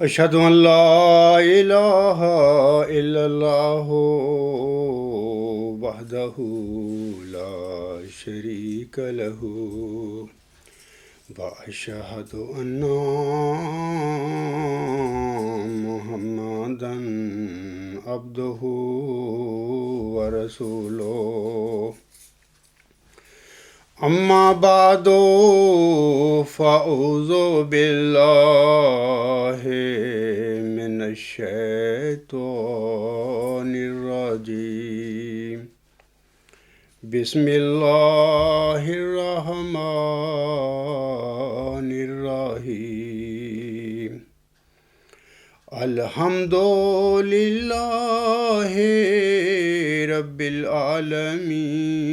أشهد أن لا إله إلا الله وحده لا شريك له وأشهد أن محمدا عبده ورسوله أما بعد فأعوذ بالله من الشيطان الرجيم بسم الله الرحمن الرحيم الحمد لله رب العالمين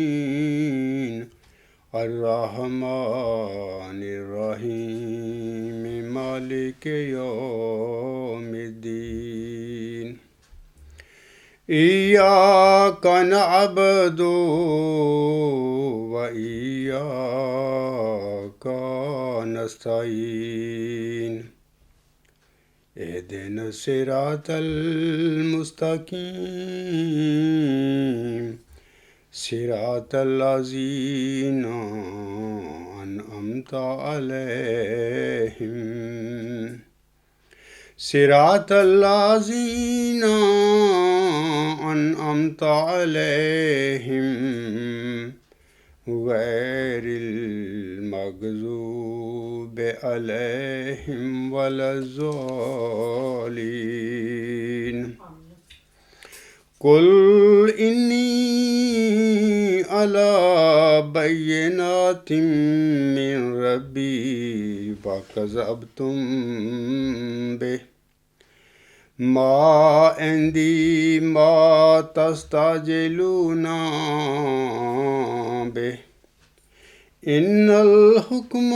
الرحمن الرحيم مالك يوم الدين إياك نعبد وإياك نستعين اهدنا الصراط المستقيم صراط الذين أنعمت عليهم صراط الذين أنعمت عليهم غير المغضوب عليهم ولا الضالين قل إني على بينات من ربي فكذبتم به ما عندي ما تستعجلون به إن الحكم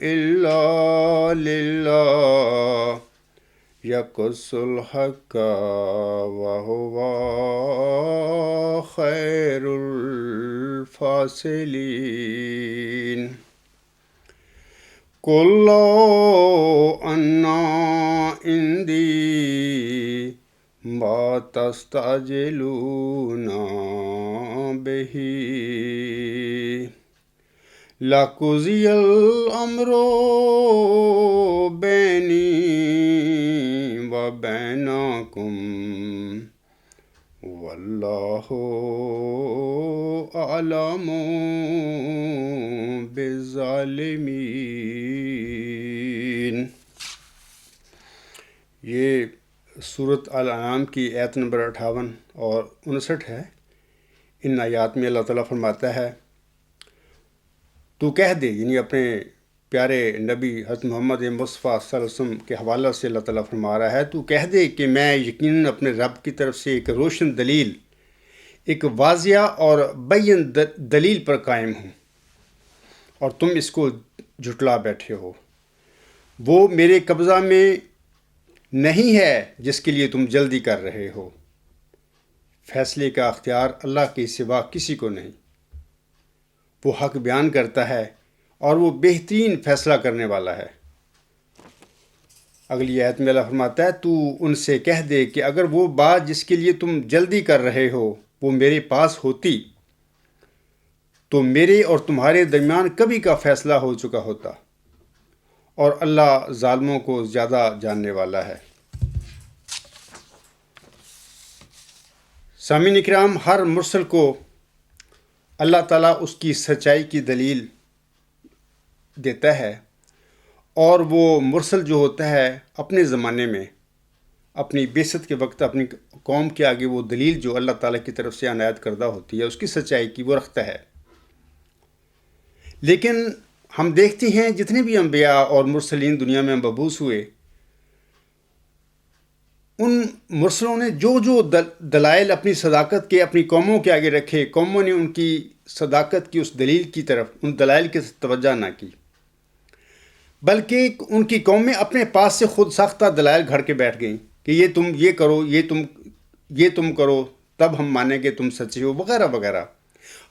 إلا لله يقص الحق وهو خير الفاصلين قل لو أن عندي ما تستعجلون به لقضي الأمر بيني وبينكم والله أعلم بالظالمين۔ یہ سورۃ الانعام کی آیت نمبر 58 اور 59 ہے۔ ان آیات میں اللہ تعالیٰ فرماتا ہے تو کہہ دے، یعنی اپنے پیارے نبی حضرت محمد مصطفیٰ صلی اللہ علیہ وسلم کے حوالہ سے اللہ تعالیٰ فرما رہا ہے تو کہہ دے کہ میں یقیناً اپنے رب کی طرف سے ایک روشن دلیل، ایک واضح اور بین دلیل پر قائم ہوں اور تم اس کو جھٹلا بیٹھے ہو۔ وہ میرے قبضہ میں نہیں ہے جس کے لیے تم جلدی کر رہے ہو۔ فیصلے کا اختیار اللہ کے سوا کسی کو نہیں۔ وہ حق بیان کرتا ہے اور وہ بہترین فیصلہ کرنے والا ہے۔ اگلی آیت میں اللہ فرماتا ہے تو ان سے کہہ دے کہ اگر وہ بات جس کے لیے تم جلدی کر رہے ہو وہ میرے پاس ہوتی تو میرے اور تمہارے درمیان کبھی کا فیصلہ ہو چکا ہوتا، اور اللہ ظالموں کو زیادہ جاننے والا ہے۔ سامعین اکرام، ہر مرسل کو اللہ تعالیٰ اس کی سچائی کی دلیل دیتا ہے، اور وہ مرسل جو ہوتا ہے اپنے زمانے میں اپنی بعثت کے وقت اپنی قوم کے آگے وہ دلیل جو اللہ تعالیٰ کی طرف سے عنایت کردہ ہوتی ہے اس کی سچائی کی وہ رکھتا ہے۔ لیکن ہم دیکھتے ہیں جتنے بھی انبیاء اور مرسلین دنیا میں مبعوث ہوئے، ان مرسلوں نے جو دلائل اپنی صداقت کے اپنی قوموں کے آگے رکھے، قوموں نے ان کی صداقت کی اس دلیل کی طرف، ان دلائل کی توجہ نہ کی، بلکہ ان کی قومیں اپنے پاس سے خود ساختہ دلائل گھڑ کے بیٹھ گئیں کہ یہ تم یہ کرو، یہ تم کرو، تب ہم مانیں گے تم سچے ہو، وغیرہ وغیرہ۔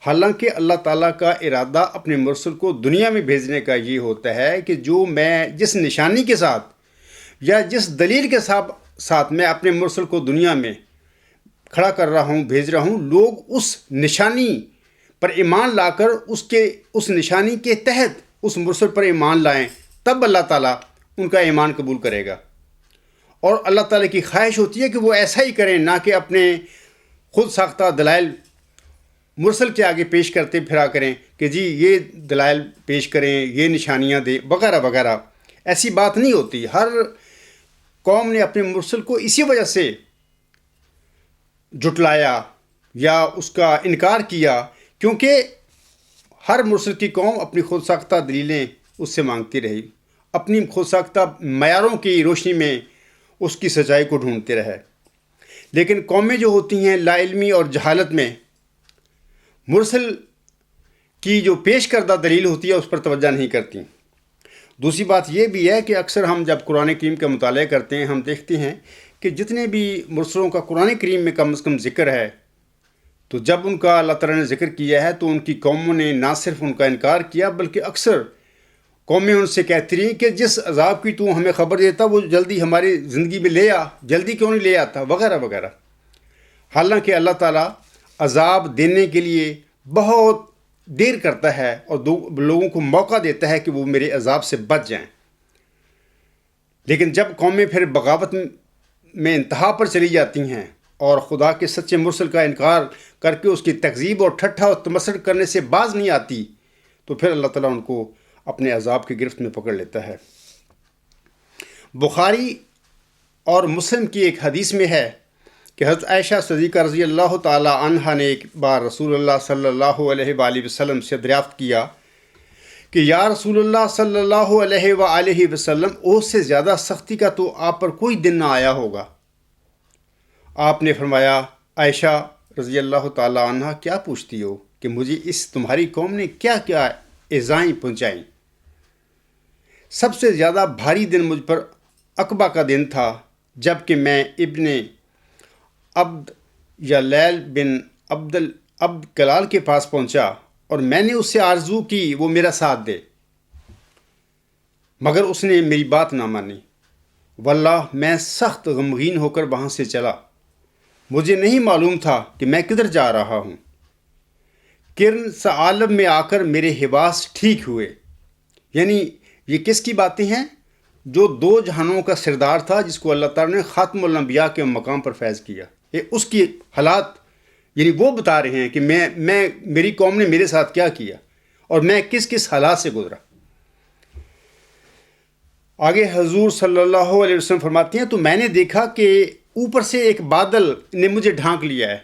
حالانکہ اللہ تعالیٰ کا ارادہ اپنے مرسل کو دنیا میں بھیجنے کا یہ ہوتا ہے کہ جو میں جس نشانی کے ساتھ یا جس دلیل کے ساتھ میں اپنے مرسل کو دنیا میں کھڑا کر رہا ہوں، بھیج رہا ہوں، لوگ اس نشانی پر ایمان لا کر اس نشانی کے تحت اس مرسل پر ایمان لائیں، تب اللہ تعالیٰ ان کا ایمان قبول کرے گا۔ اور اللہ تعالیٰ کی خواہش ہوتی ہے کہ وہ ایسا ہی کریں، نہ کہ اپنے خود ساختہ دلائل مرسل کے آگے پیش کرتے پھرا کریں کہ جی یہ دلائل پیش کریں، یہ نشانیاں دیں وغیرہ وغیرہ۔ ایسی بات نہیں ہوتی۔ ہر قوم نے اپنے مرسل کو اسی وجہ سے جھٹلایا یا اس کا انکار کیا کیونکہ ہر مرسل کی قوم اپنی خود ساختہ دلیلیں اس سے مانگتی رہی، اپنی خود ساختہ معیاروں کی روشنی میں اس کی سچائی کو ڈھونڈتے رہے۔ لیکن قومیں جو ہوتی ہیں لا علمی اور جہالت میں مرسل کی جو پیش کردہ دلیل ہوتی ہے اس پر توجہ نہیں کرتی۔ دوسری بات یہ بھی ہے کہ اکثر ہم جب قرآن کریم کا مطالعہ کرتے ہیں ہم دیکھتے ہیں کہ جتنے بھی مرسلوں کا قرآن کریم میں کم از کم ذکر ہے، تو جب ان کا اللہ تعالیٰ نے ذکر کیا ہے تو ان کی قوموں نے نہ صرف ان کا انکار کیا بلکہ اکثر قومیں ان سے کہتی رہیں کہ جس عذاب کی تو ہمیں خبر دیتا وہ جلدی ہماری زندگی میں لے آ، جلدی کیوں نہیں لے آتا وغیرہ وغیرہ۔ حالانکہ اللہ تعالیٰ عذاب دینے کے لیے بہت دیر کرتا ہے اور لوگوں کو موقع دیتا ہے کہ وہ میرے عذاب سے بچ جائیں۔ لیکن جب قومیں پھر بغاوت میں انتہا پر چلی جاتی ہیں اور خدا کے سچے مرسل کا انکار کر کے اس کی تکذیب اور ٹھٹھا اور تمسخر کرنے سے باز نہیں آتی، تو پھر اللہ تعالیٰ ان کو اپنے عذاب کی گرفت میں پکڑ لیتا ہے۔ بخاری اور مسلم کی ایک حدیث میں ہے کہ حضرت عائشہ صدیقہ رضی اللہ تعالی عنہا نے ایک بار رسول اللہ صلی اللہ علیہ وآلہ وسلم سے دریافت کیا کہ یا رسول اللہ صلی اللہ علیہ وآلہ وسلم، اوس سے زیادہ سختی کا تو آپ پر کوئی دن نہ آیا ہوگا۔ آپ نے فرمایا، عائشہ رضی اللہ تعالی عنہا کیا پوچھتی ہو کہ مجھے اس تمہاری قوم نے کیا کیا ایذائیں پہنچائیں؟ سب سے زیادہ بھاری دن مجھ پر عقبہ کا دن تھا، جب کہ میں ابن عبد یا لیل بن عبد کلال کے پاس پہنچا اور میں نے اس سے آرزو کی وہ میرا ساتھ دے، مگر اس نے میری بات نہ مانی۔ واللہ میں سخت غمگین ہو کر وہاں سے چلا، مجھے نہیں معلوم تھا کہ میں کدھر جا رہا ہوں۔ کرن سا عالم میں آ کر میرے حواس ٹھیک ہوئے۔ یعنی یہ کس کی باتیں ہیں؟ جو دو جہانوں کا سردار تھا، جس کو اللہ تعالیٰ نے خاتم الانبیاء کے مقام پر فیض کیا، یہ اس کی حالات یعنی وہ بتا رہے ہیں کہ میری قوم نے میرے ساتھ کیا کیا اور میں کس کس حالات سے گزرا۔ آگے حضور صلی اللہ علیہ وسلم فرماتے ہیں تو میں نے دیکھا کہ اوپر سے ایک بادل نے مجھے ڈھانک لیا ہے۔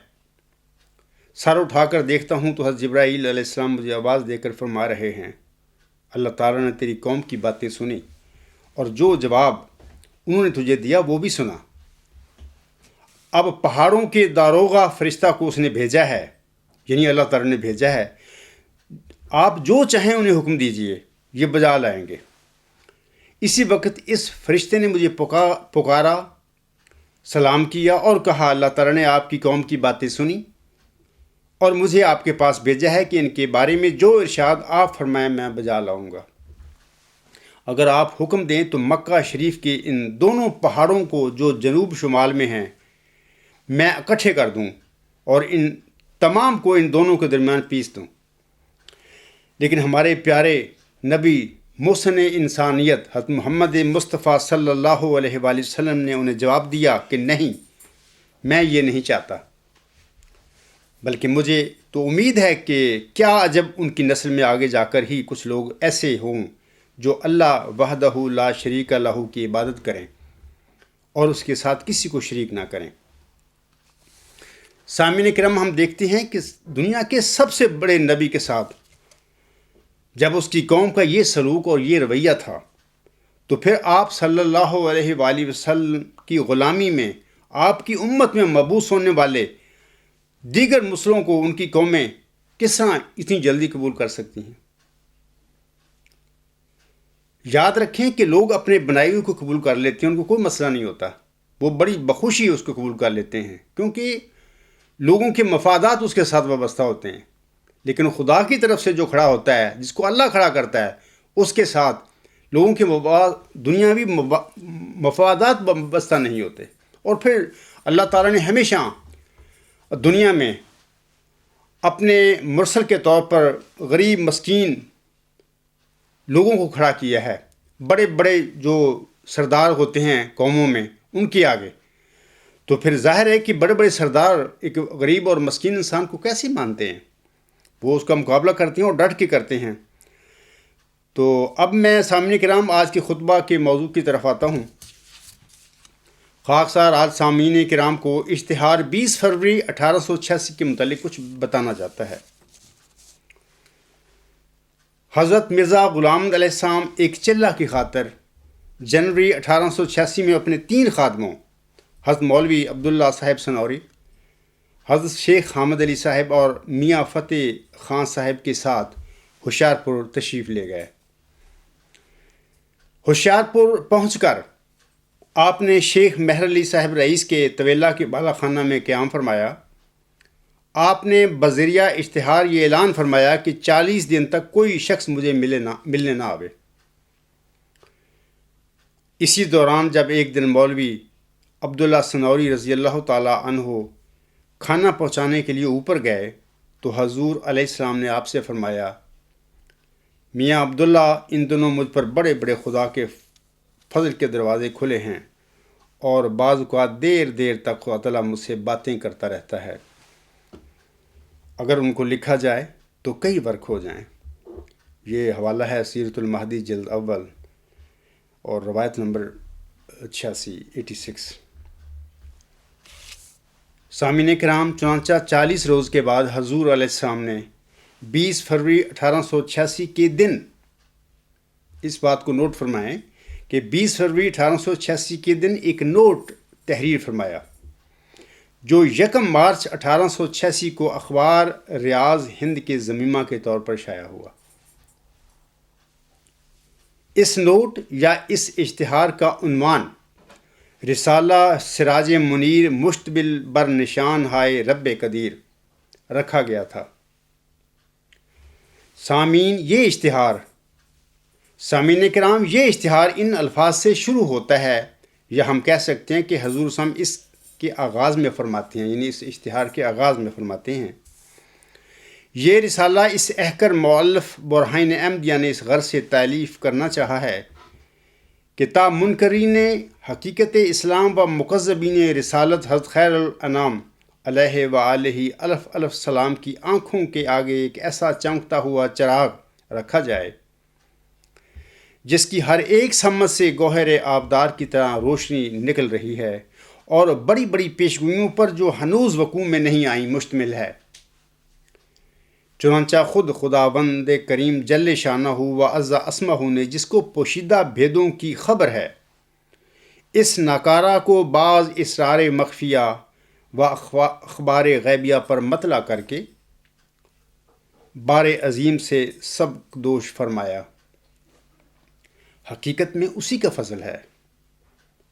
سر اٹھا کر دیکھتا ہوں تو حضرت جبرائیل علیہ السلام مجھے آواز دے کر فرما رہے ہیں، اللہ تعالیٰ نے تیری قوم کی باتیں سنی اور جو جواب انہوں نے تجھے دیا وہ بھی سنا۔ اب پہاڑوں کے داروغہ فرشتہ کو اس نے بھیجا ہے، یعنی اللہ تعالیٰ نے بھیجا ہے، آپ جو چاہیں انہیں حکم دیجئے، یہ بجا لائیں گے۔ اسی وقت اس فرشتے نے مجھے پکارا، سلام کیا اور کہا، اللہ تعالیٰ نے آپ کی قوم کی باتیں سنی اور مجھے آپ کے پاس بھیجا ہے کہ ان کے بارے میں جو ارشاد آپ فرمائیں میں بجا لاؤں گا۔ اگر آپ حکم دیں تو مکہ شریف کے ان دونوں پہاڑوں کو جو جنوب شمال میں ہیں میں اکٹھے کر دوں اور ان تمام کو ان دونوں کے درمیان پیس دوں۔ لیکن ہمارے پیارے نبی محسن انسانیت حضرت محمد مصطفیٰ صلی اللہ علیہ وآلہ وسلم نے انہیں جواب دیا کہ نہیں، میں یہ نہیں چاہتا، بلکہ مجھے تو امید ہے کہ کیا عجب ان کی نسل میں آگے جا کر ہی کچھ لوگ ایسے ہوں جو اللہ وحدہ لا شریک لہ کی عبادت کریں اور اس کے ساتھ کسی کو شریک نہ کریں۔ سامعین کرام، ہم دیکھتے ہیں کہ دنیا کے سب سے بڑے نبی کے ساتھ جب اس کی قوم کا یہ سلوک اور یہ رویہ تھا، تو پھر آپ صلی اللہ علیہ وآلہ وسلم کی غلامی میں آپ کی امت میں مبعوث ہونے والے دیگر مسلموں کو ان کی قومیں کس طرح اتنی جلدی قبول کر سکتی ہیں؟ یاد رکھیں کہ لوگ اپنے بنائی ہوئی کو قبول کر لیتے ہیں، ان کو کوئی مسئلہ نہیں ہوتا، وہ بڑی بخوشی اس کو قبول کر لیتے ہیں کیونکہ لوگوں کے مفادات اس کے ساتھ وابستہ ہوتے ہیں۔ لیکن خدا کی طرف سے جو کھڑا ہوتا ہے، جس کو اللہ کھڑا کرتا ہے، اس کے ساتھ لوگوں کے دنیاوی مفادات وابستہ نہیں ہوتے. اور پھر اللہ تعالیٰ نے ہمیشہ دنیا میں اپنے مرسل کے طور پر غریب مسکین لوگوں کو کھڑا کیا ہے. بڑے بڑے جو سردار ہوتے ہیں قوموں میں، ان کے آگے تو پھر ظاہر ہے کہ بڑے بڑے سردار ایک غریب اور مسکین انسان کو کیسے مانتے ہیں؟ وہ اس کا مقابلہ کرتے ہیں اور ڈٹ کے کرتے ہیں. تو اب میں سامعین کرام آج کے خطبہ کے موضوع کی طرف آتا ہوں. خاکسار آج سامعین کرام کو اشتہار 20 فروری 1886 کے متعلق کچھ بتانا چاہتا ہے. حضرت مرزا غلام احمد علیہ السلام ایک چلہ کی خاطر جنوری 1886 میں اپنے 3 خادموں حضرت مولوی عبداللہ صاحب سنوری، حضرت شیخ حامد علی صاحب اور میاں فتح خان صاحب کے ساتھ ہوشیارپور تشریف لے گئے. ہوشیارپور پہنچ کر آپ نے شیخ مہر علی صاحب رئیس کے طویلہ کے بالا خانہ میں قیام فرمایا. آپ نے بذریعہ اشتہار یہ اعلان فرمایا کہ 40 دن تک کوئی شخص مجھے ملنے نہ آوے. اسی دوران جب ایک دن مولوی عبداللہ سنوری رضی اللہ تعالیٰ عنہ کھانا پہنچانے کے لیے اوپر گئے تو حضور علیہ السلام نے آپ سے فرمایا، میاں عبداللہ، ان دنوں مجھ پر بڑے بڑے خدا کے فضل کے دروازے کھلے ہیں اور بعض اوقات دیر دیر تک خدا تعالیٰ مجھ سے باتیں کرتا رہتا ہے. اگر ان کو لکھا جائے تو کئی ورق ہو جائیں. یہ حوالہ ہے سیرت المہدی جلد اول اور روایت نمبر 86. سامعین کرام، چنانچہ 40 روز کے بعد حضور علیہ السلام نے 20 فروری 1886 کے دن، اس بات کو نوٹ فرمائیں کہ 20 فروری 1886 کے دن ایک نوٹ تحریر فرمایا جو 1 مارچ 1886 کو اخبار ریاض ہند کے ضمیمہ کے طور پر شائع ہوا. اس نوٹ یا اس اشتہار کا عنوان رسالہ سراج منیر مشتبل بر نشان ہائے رب قدیر رکھا گیا تھا. سامعین کرام، یہ اشتہار ان الفاظ سے شروع ہوتا ہے، یا ہم کہہ سکتے ہیں کہ حضور صلی اللہ علیہ وسلم اس کے آغاز میں فرماتے ہیں، یعنی اس اشتہار کے آغاز میں فرماتے ہیں، یہ رسالہ اس احکر مؤلف برہان احمد یعنی اس غرض سے تالیف کرنا چاہا ہے کہ تا منکرین حقیقت اسلام و مکذبین رسالت حضرت خیر الانام علیہ وآلہ الف الف سلام کی آنکھوں کے آگے ایک ایسا چمکتا ہوا چراغ رکھا جائے جس کی ہر ایک سمت سے گوہر آبدار کی طرح روشنی نکل رہی ہے اور بڑی بڑی پیشگوئیوں پر جو ہنوز وقوع میں نہیں آئیں مشتمل ہے. چنانچہ خود خداوند کریم جل شانہ و عز اسمہ نے جس کو پوشیدہ بھیدوں کی خبر ہے، اس ناکارہ کو بعض اسرار مخفیہ و اخبار غیبیہ پر مطلع کر کے بار عظیم سے سبق دوش فرمایا. حقیقت میں اسی کا فضل ہے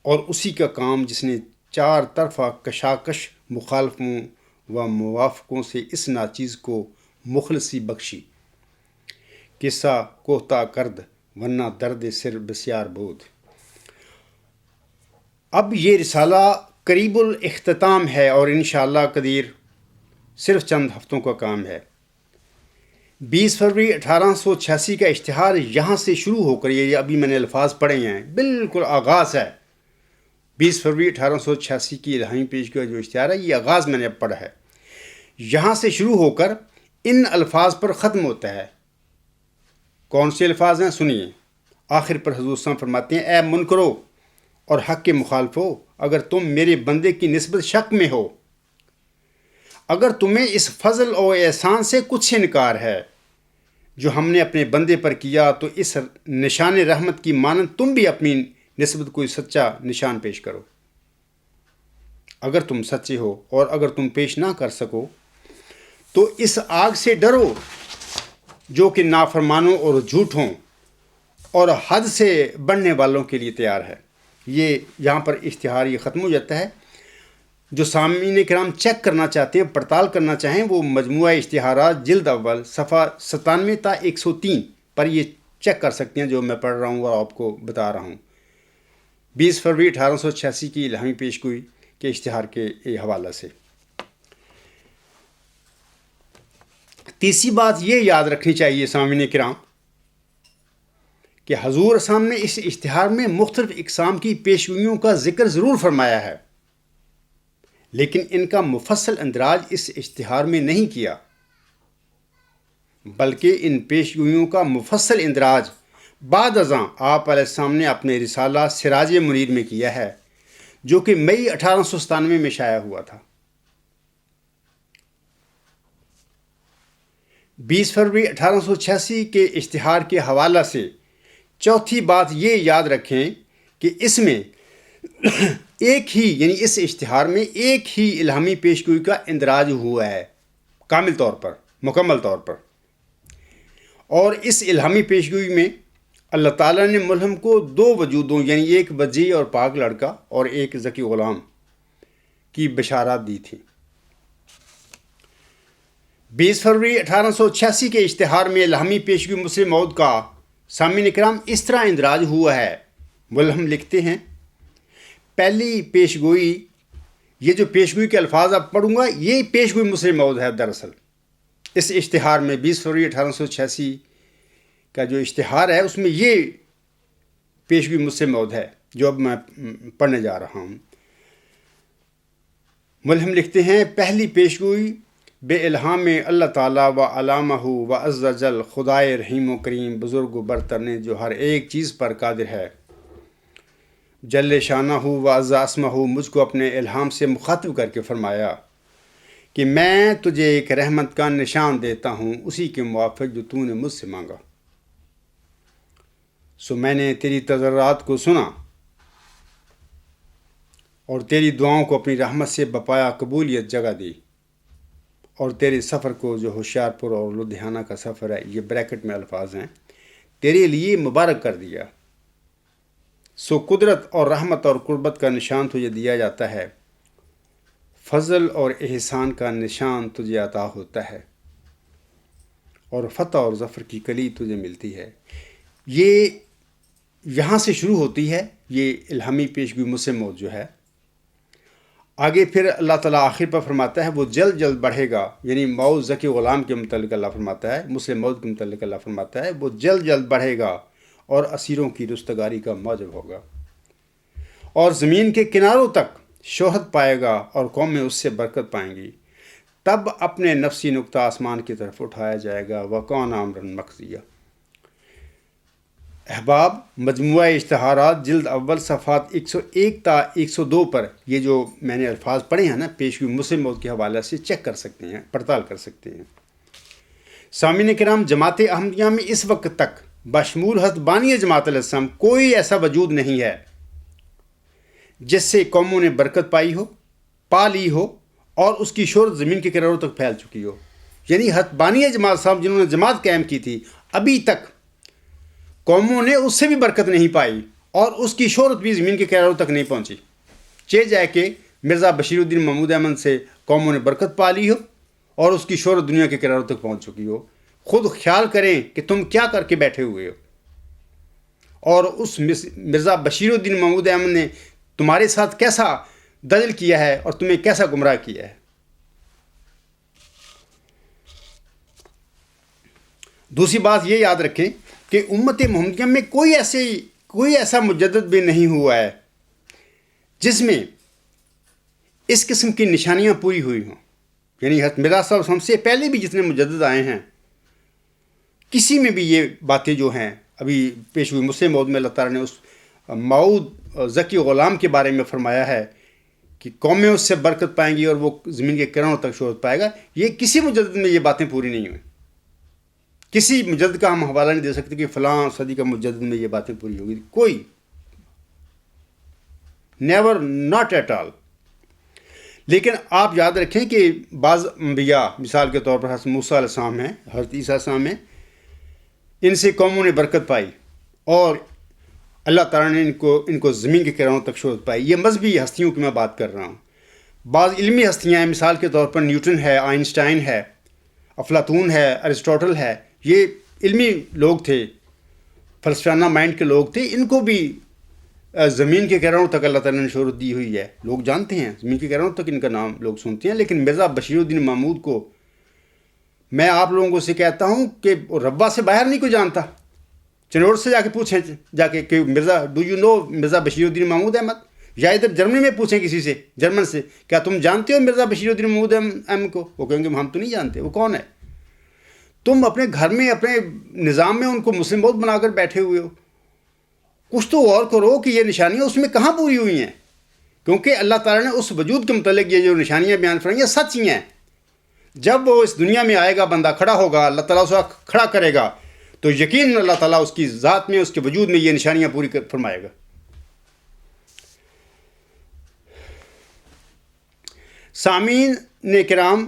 اور اسی کا کام جس نے 4 طرفہ کشاکش مخالفوں و موافقوں سے اس ناچیز کو مخلصی بخشی. قصہ کوہتا کرد ورنہ درد سر بسیار بود. اب یہ رسالہ قریب الاختتام ہے اور انشاءاللہ قدیر صرف چند ہفتوں کا کام ہے. 20 فروری 1886 کا اشتہار یہاں سے شروع ہو کر، یہ ابھی میں نے الفاظ پڑھے ہیں، بالکل آغاز ہے. 20 فروری 1886 کی الہامی پیش کا جو اشتہار ہے، یہ آغاز میں نے اب پڑھا ہے. یہاں سے شروع ہو کر ان الفاظ پر ختم ہوتا ہے. کون سے الفاظ ہیں؟ سنیے. آخر پر حضور صلی اللہ علیہ وسلم فرماتے ہیں، اے منکرو اور حق کے مخالفو، اگر تم میرے بندے کی نسبت شک میں ہو، اگر تمہیں اس فضل و احسان سے کچھ انکار ہے جو ہم نے اپنے بندے پر کیا، تو اس نشان رحمت کی مانند تم بھی اپنی نسبت کوئی سچا نشان پیش کرو. اگر تم سچے ہو اور اگر تم پیش نہ کر سکو تو اس آگ سے ڈرو جو کہ نافرمانوں اور جھوٹوں اور حد سے بڑھنے والوں کے لیے تیار ہے. یہ یہاں پر اشتہار یہ ختم ہو جاتا ہے. جو سامعین کرام چیک کرنا چاہتے ہیں، پڑتال کرنا چاہیں، وہ مجموعہ اشتہارات جلد اول صفحہ 97 تا 103 پر یہ چیک کر سکتے ہیں جو میں پڑھ رہا ہوں اور آپ کو بتا رہا ہوں۔ 20 فروری 1886 کی الہامی پیشگوئی کے اشتہار کے حوالے سے۔ تیسری بات یہ یاد رکھنی چاہیے سامعین کرام کہ حضور اسلام نے اس اشتہار میں مختلف اقسام کی پیشگوئیوں کا ذکر ضرور فرمایا ہے، لیکن ان کا مفصل اندراج اس اشتہار میں نہیں کیا، بلکہ ان پیشگوئیوں کا مفصل اندراج بعد ازاں آپ علیہ السلام نے اپنے رسالہ سراج منیر میں کیا ہے، جو کہ مئی 1897 میں شائع ہوا تھا۔ 20 فروری 1886 کے اشتہار کے حوالے سے چوتھی بات یہ یاد رکھیں کہ اس میں ایک ہی یعنی اس اشتہار میں ایک ہی الہامی پیشگوئی کا اندراج ہوا ہے، کامل طور پر، مکمل طور پر، اور اس الہامی پیشگوئی میں اللہ تعالیٰ نے ملہم کو دو وجودوں یعنی ایک بدیع اور پاک لڑکا اور ایک ذکی غلام کی بشارات دی تھی۔ 20 فروری 1886 کے اشتہار میں الہامی پیشگوئی مسلم موعود کا سامعین کرام اس طرح اندراج ہوا ہے۔ ملہم لکھتے ہیں، پہلی پیشگوئی، یہ جو پیشگوئی کے الفاظ اب پڑھوں گا یہ پیشگوئی مسلم موعود ہے۔ دراصل اس اشتہار میں 20 فروری 1886 کا جو اشتہار ہے اس میں یہ پیشگوئی مسلم موعود ہے جو اب میں پڑھنے جا رہا ہوں۔ ملہم لکھتے ہیں، پہلی پیشگوئی بے الہام اللہ تعالیٰ و علامہ و عز جل خدائے رحیم و کریم بزرگ و برتر نے جو ہر ایک چیز پر قادر ہے، جل شانہ و عز اسمہ مجھ کو اپنے الہام سے مخاطب کر کے فرمایا کہ میں تجھے ایک رحمت کا نشان دیتا ہوں اسی کے موافق جو تو نے مجھ سے مانگا۔ سو میں نے تیری تضرعات کو سنا اور تیری دعاؤں کو اپنی رحمت سے بپایا قبولیت جگہ دی، اور تیرے سفر کو جو ہوشیار پور اور لدھیانہ کا سفر ہے، یہ بریکٹ میں الفاظ ہیں، تیرے لیے مبارک کر دیا۔ سو قدرت اور رحمت اور قربت کا نشان تجھے دیا جاتا ہے، فضل اور احسان کا نشان تجھے عطا ہوتا ہے، اور فتح اور ظفر کی کلی تجھے ملتی ہے۔ یہ یہاں سے شروع ہوتی ہے یہ الہامی پیشگوئی مسلم موعود جو ہے۔ آگے پھر اللہ تعالیٰ آخر پر فرماتا ہے وہ جلد جلد بڑھے گا، یعنی موعود ذکی غلام کے متعلق اللہ فرماتا ہے، مسلم موعود کے متعلق اللہ فرماتا ہے وہ جلد جلد بڑھے گا اور اسیروں کی رستگاری کا موجب ہوگا، اور زمین کے کناروں تک شہرت پائے گا اور قومیں اس سے برکت پائیں گی۔ تب اپنے نفسی نقطہ آسمان کی طرف اٹھایا جائے گا، وَكَانَ أَمْرًا مَقْضِيًّا۔ احباب، مجموعہ اشتہارات جلد اول صفحات 101 تا 102 پر یہ جو میں نے الفاظ پڑھے ہیں نا پیشگوئی مسلم موعود کے حوالے سے چیک کر سکتے ہیں، پڑتال کر سکتے ہیں۔ سامعین کرام، جماعت احمدیہ میں اس وقت تک بشمول حضرت بانی جماعت علیہ السلام کوئی ایسا وجود نہیں ہے جس سے قوموں نے برکت پائی ہو، پا لی ہو اور اس کی شہرت زمین کے کناروں تک پھیل چکی ہو۔ یعنی حضرت بانی جماعت صاحب جنہوں نے جماعت قائم کی تھی، ابھی تک قوموں نے اس سے بھی برکت نہیں پائی اور اس کی شہرت بھی زمین کے کناروں تک نہیں پہنچی، چہ جائے کہ مرزا بشیر الدین محمود احمد سے قوموں نے برکت پا لی ہو اور اس کی شہرت دنیا کے کناروں تک پہنچ چکی ہو۔ خود خیال کریں کہ تم کیا کر کے بیٹھے ہوئے ہو، اور اس مرزا بشیر الدین محمود احمد نے تمہارے ساتھ کیسا دجل کیا ہے اور تمہیں کیسا گمراہ کیا ہے۔ دوسری بات یہ یاد رکھیں کہ امت محمدیہ میں کوئی ایسا مجدد بھی نہیں ہوا ہے جس میں اس قسم کی نشانیاں پوری ہوئی ہوں۔ یعنی حضرت مرزا صاحب ہم سے پہلے بھی جتنے مجدد آئے ہیں، کسی میں بھی یہ باتیں جو ہیں ابھی پیشگوئی مسلم موعود میں اللہ تعالیٰ نے اس موعود ذکی غلام کے بارے میں فرمایا ہے کہ قومیں اس سے برکت پائیں گی اور وہ زمین کے کناروں تک شہرت پائے گا، یہ کسی مجدد میں یہ باتیں پوری نہیں ہوئیں۔ کسی مجدد کا ہم حوالہ نہیں دے سکتے کہ فلاں صدی کا مجدد میں یہ باتیں پوری ہوگی، کوئی، نیور، ناٹ ایٹ آل۔ لیکن آپ یاد رکھیں کہ بعض انبیاء، مثال کے طور پر حضرت موسیٰ علیہ السلام ہیں، حضرت عیسیٰ علیہ السلام ہیں، ان سے قوموں نے برکت پائی اور اللہ تعالیٰ نے ان کو زمین کے کناروں تک شہرت پائی۔ یہ مذہبی ہستیوں کی میں بات کر رہا ہوں۔ بعض علمی ہستیاں ہیں، مثال کے طور پر نیوٹن ہے، آئنسٹائن ہے، افلاطون ہے، ارسطوٹل ہے، یہ علمی لوگ تھے، فلسفیانہ مائنڈ کے لوگ تھے. ان کو بھی زمین کے گہروں تک اللہ تعالیٰ نے شہرت دی ہوئی ہے. لوگ جانتے ہیں، زمین کے گہروں تک ان کا نام لوگ سنتے ہیں. لیکن مرزا بشیر الدین محمود کو میں آپ لوگوں سے کہتا ہوں کہ ربا سے باہر نہیں کوئی جانتا. چنور سے جا کے پوچھیں، جا کے کہ Mirza do you know Mirza Bashiruddin Mahmood Ahmad, یا ادھر جرمنی میں پوچھیں کسی سے، جرمن سے، کیا تم جانتے ہو مرزا بشیر الدین محمود احمد کو؟ وہ کہیں گے ہم تو نہیں جانتے، وہ کون ہے. تم اپنے گھر میں اپنے نظام میں ان کو مسلم موت بنا کر بیٹھے ہوئے ہو. کچھ تو غور کرو کہ یہ نشانیاں اس میں کہاں پوری ہوئی ہیں. کیونکہ اللہ تعالیٰ نے اس وجود کے متعلق یہ جو نشانیاں بیان فرمائی ہیں سچ ہی ہیں. جب وہ اس دنیا میں آئے گا، بندہ کھڑا ہوگا، اللہ تعالیٰ اسے کھڑا کرے گا، تو یقیناً اللہ تعالیٰ اس کی ذات میں، اس کے وجود میں یہ نشانیاں پوری فرمائے گا. سامعین نے کرام،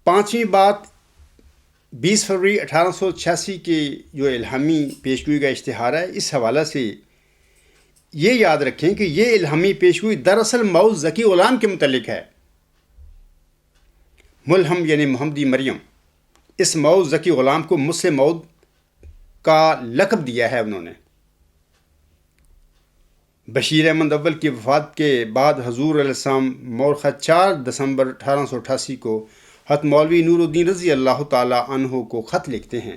5ویں بات 20 فروری 1886 کی جو الہامی پیشگوئی کا اشتہار ہے، اس حوالے سے یہ یاد رکھیں کہ یہ الہامی پیشگوئی دراصل موعظ ذکی غلام کے متعلق ہے. ملہم یعنی محمدی مریم، اس موعظ ذکی غلام کو مسلم موعود کا لقب دیا ہے انہوں نے. بشیر احمد اول کی وفات کے بعد حضور علیہ السلام مورخہ 4 دسمبر 1888 کو حضرت مولوی نور الدین رضی اللہ تعالیٰ عنہ کو خط لکھتے ہیں.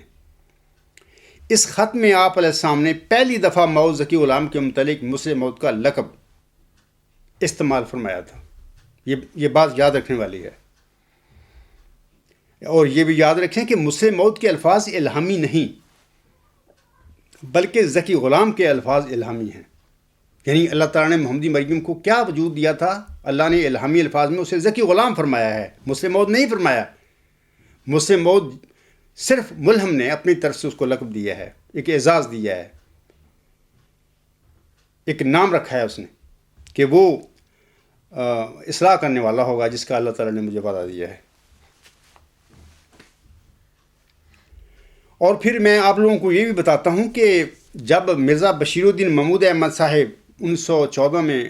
اس خط میں آپ علیہ السلام نے پہلی دفعہ موعظ ذکی غلام کے متعلق مسلم موعود کا لقب استعمال فرمایا تھا. یہ بات یاد رکھنے والی ہے. اور یہ بھی یاد رکھیں کہ مسلم موعود کے الفاظ الہامی نہیں، بلکہ ذکی غلام کے الفاظ الہامی ہیں. یعنی اللہ تعالیٰ نے محمدی مریم کو کیا وجود دیا تھا، اللہ نے الہامی الفاظ میں اسے ذکی غلام فرمایا ہے، مسلم موعود نہیں فرمایا. مسلم موعود صرف ملہم نے اپنی طرف سے اس کو لقب دیا ہے، ایک اعزاز دیا ہے، ایک نام رکھا ہے اس نے کہ وہ اصلاح کرنے والا ہوگا جس کا اللہ تعالیٰ نے مجھے وعدہ دیا ہے. اور پھر میں آپ لوگوں کو یہ بھی بتاتا ہوں کہ جب مرزا بشیر الدین محمود احمد صاحب 1914 میں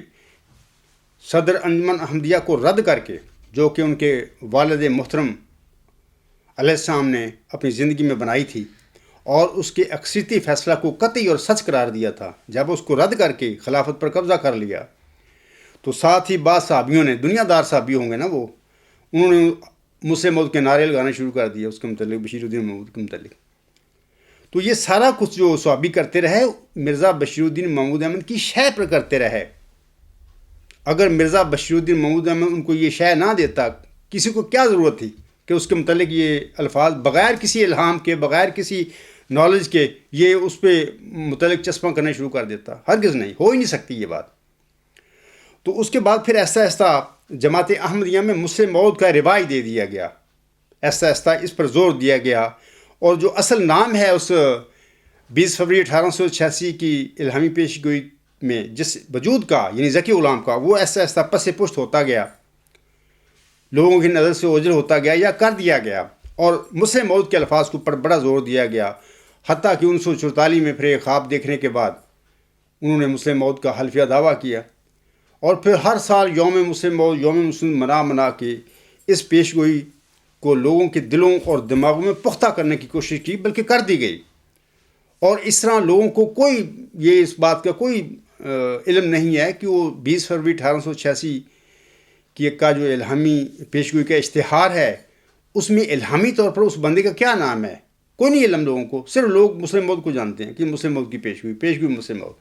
صدر انجمن احمدیہ کو رد کر کے، جو کہ ان کے والد محترم علیہ السلام نے اپنی زندگی میں بنائی تھی، اور اس کے اکثریتی فیصلہ کو قطعی اور سچ قرار دیا تھا، جب اس کو رد کر کے خلافت پر قبضہ کر لیا، تو ساتھ ہی بعض صحابیوں نے، دنیا دار صحابی ہوں گے نا وہ، انہوں نے مسلم موعود کے نعرے لگانا شروع کر دیا اس کے متعلق، بشیر الدین محمود کے متعلق. تو یہ سارا کچھ جو صحابی کرتے رہے، مرزا بشیر الدین محمود احمد کی شے پر کرتے رہے. اگر مرزا بشیر الدین محمود احمد ان کو یہ شے نہ دیتا، کسی کو کیا ضرورت تھی کہ اس کے متعلق یہ الفاظ بغیر کسی الہام کے، بغیر کسی نالج کے یہ اس پہ متعلق چسپاں کرنا شروع کر دیتا؟ ہرگز نہیں، ہو ہی نہیں سکتی یہ بات. تو اس کے بعد پھر ایسا ایسا جماعت احمدیہ میں مسلم موعود کا رواج دے دیا گیا، ایسا ایسا اس پر زور دیا گیا. اور جو اصل نام ہے اس 20 فروری 1886 کی الہامی پیشگوئی میں جس وجود کا، یعنی ذکی غلام کا، وہ ایسا ایسا پس پشت ہوتا گیا، لوگوں کی نظر سے اوجھل ہوتا گیا یا کر دیا گیا. اور مسلم موعود کے الفاظ کے اوپر بڑا زور دیا گیا، حتیٰ کہ 1944 میں پھر ایک خواب دیکھنے کے بعد انہوں نے مسلم موعود کا حلفیہ دعویٰ کیا. اور پھر ہر سال یوم مسلم موعود، یوم مسلم منا کے اس پیشگوئی کو لوگوں کے دلوں اور دماغوں میں پختہ کرنے کی کوشش کی، بلکہ کر دی گئی. اور اس طرح لوگوں کو کوئی یہ اس بات کا کوئی علم نہیں ہے کہ وہ 20 فروری 1886 کا جو الہامی پیشگوئی کا اشتہار ہے، اس میں الہامی طور پر اس بندے کا کیا نام ہے، کوئی نہیں علم لوگوں کو. صرف لوگ مسلم موعود کو جانتے ہیں کہ مسلم موعود کی پیشگوئی مسلم موعود.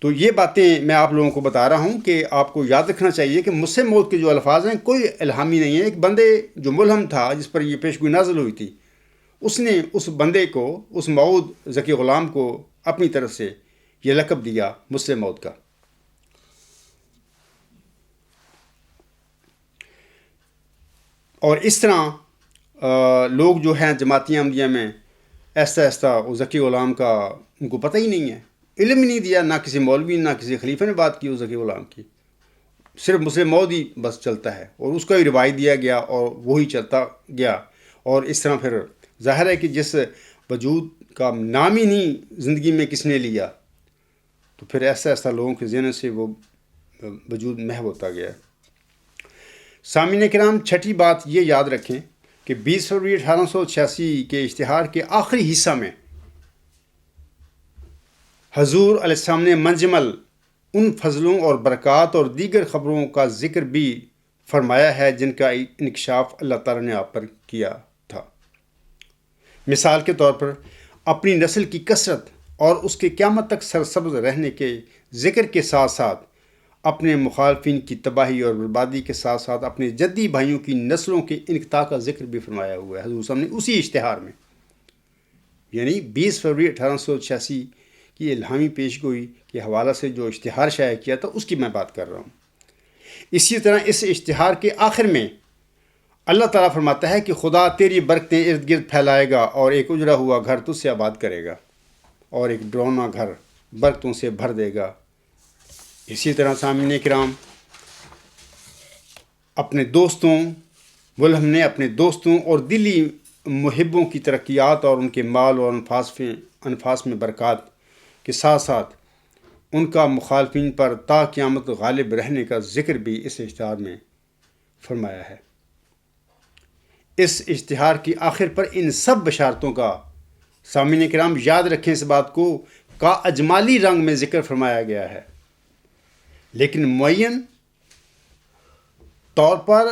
تو یہ باتیں میں آپ لوگوں کو بتا رہا ہوں کہ آپ کو یاد رکھنا چاہیے کہ مسلم موعود کے جو الفاظ ہیں کوئی الہامی نہیں ہے. ایک بندے جو ملہم تھا، جس پر یہ پیشگوئی نازل ہوئی تھی، اس نے اس بندے کو، اس موعود ذکی غلام کو اپنی طرف سے یہ لقب دیا مسلم موعود کا. اور اس طرح لوگ جو ہیں جماعت احمدیہ میں ایسا ایسا ذکی غلام کا ان کو پتہ ہی نہیں ہے، علم ہی نہیں دیا، نہ کسی مولوی نہ کسی خلیفہ نے بات کی اس ذکی غلام کی. صرف مسلم موعود ہی بس چلتا ہے، اور اس کا ہی روایت دیا گیا اور وہی چلتا گیا. اور اس طرح پھر ظاہر ہے کہ جس وجود کا نام ہی نہیں زندگی میں کس نے لیا، تو پھر ایسا ایسا لوگوں کے ذہن سے وہ وجود محو ہوتا گیا۔ سامعین کرام، چھٹی بات یہ یاد رکھیں کہ 20 فروری 1886 کے اشتہار کے آخری حصہ میں حضور علیہ السلام نے منجمل ان فضلوں اور برکات اور دیگر خبروں کا ذکر بھی فرمایا ہے جن کا انکشاف اللہ تعالیٰ نے آپ پر کیا تھا۔ مثال کے طور پر اپنی نسل کی کثرت اور اس کے قیامت تک سرسبز رہنے کے ذکر کے ساتھ ساتھ اپنے مخالفین کی تباہی اور بربادی کے ساتھ ساتھ اپنے جدی بھائیوں کی نسلوں کے انقطاع کا ذکر بھی فرمایا ہوا ہے حضور صاحب نے اسی اشتہار میں، یعنی 20 فروری 1886 کی الہامی پیشگوئی کے حوالہ سے جو اشتہار شائع کیا تھا اس کی میں بات کر رہا ہوں۔ اسی طرح اس اشتہار کے آخر میں اللہ تعالیٰ فرماتا ہے کہ خدا تیری برکتیں ارد گرد پھیلائے گا اور ایک اجڑا ہوا گھر تجھ سے آباد کرے گا اور ایک ڈرونا گھر برکتوں سے بھر دے گا۔ اسی طرح سامعین کرام، اپنے دوستوں ہم نے اپنے دوستوں اور دلی محبوں کی ترقیات اور ان کے مال اور انفاس میں برکات کے ساتھ ساتھ ان کا مخالفین پر تا قیامت غالب رہنے کا ذکر بھی اس اشتہار میں فرمایا ہے۔ اس اشتہار کی آخر پر ان سب بشارتوں کا سامعین کرام یاد رکھیں اس بات کو کا اجمالی رنگ میں ذکر فرمایا گیا ہے، لیکن معین طور پر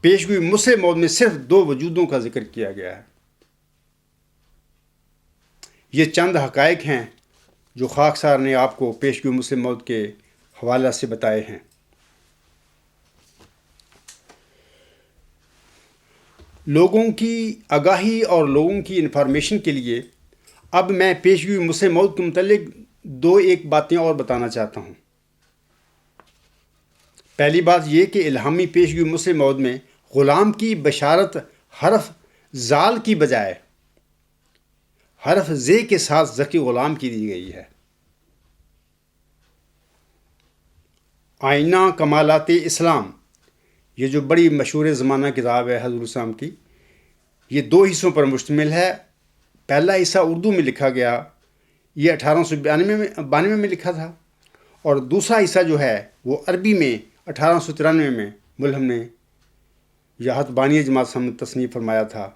پیشگوئی مسلم موعود میں صرف 2 وجودوں کا ذکر کیا گیا ہے۔ یہ چند حقائق ہیں جو خاکسار نے آپ کو پیشگوئی مسلم موعود کے حوالہ سے بتائے ہیں۔ لوگوں کی آگاہی اور لوگوں کی انفارمیشن کے لیے اب میں پیشگوئی مسلم موعود کے متعلق 2 باتیں اور بتانا چاہتا ہوں۔ پہلی بات یہ کہ الہامی پیشگوئی مسلم موعود میں غلام کی بشارت حرف زال کی بجائے حرف زے کے ساتھ ذکی غلام کی دی گئی ہے۔ آئینہ کمالات اسلام، یہ جو بڑی مشہور زمانہ کتاب ہے حضور السلام کی، یہ 2 حصوں پر مشتمل ہے۔ پہلا حصہ اردو میں لکھا گیا، یہ 1892 میں لکھا تھا، اور دوسرا حصہ جو ہے وہ عربی میں 1893 میں ملہم نے یاحت بانی جماعت سے تصنیف فرمایا تھا۔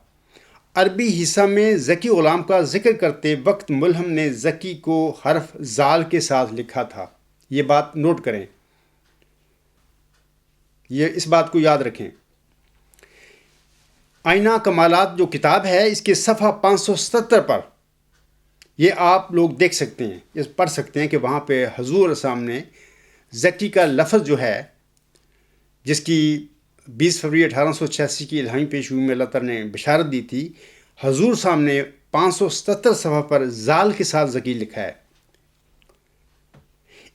عربی حصہ میں ذکی غلام کا ذکر کرتے وقت ملہم نے ذکی کو حرف زال کے ساتھ لکھا تھا۔ یہ بات نوٹ کریں، اس بات کو یاد رکھیں۔ آئینہ کمالات جو کتاب ہے، اس کے صفحہ 577 پر یہ آپ لوگ دیکھ سکتے ہیں، یہ پڑھ سکتے ہیں کہ وہاں پہ حضور السلام نے ذکی کا لفظ جو ہے، جس کی 20 فروری 1886 کی الہامی پیشگوئی میں اللہ تعالیٰ نے بشارت دی تھی، حضور صاحب نے 577 صفحہ پر زال کے ساتھ ذکی لکھا ہے۔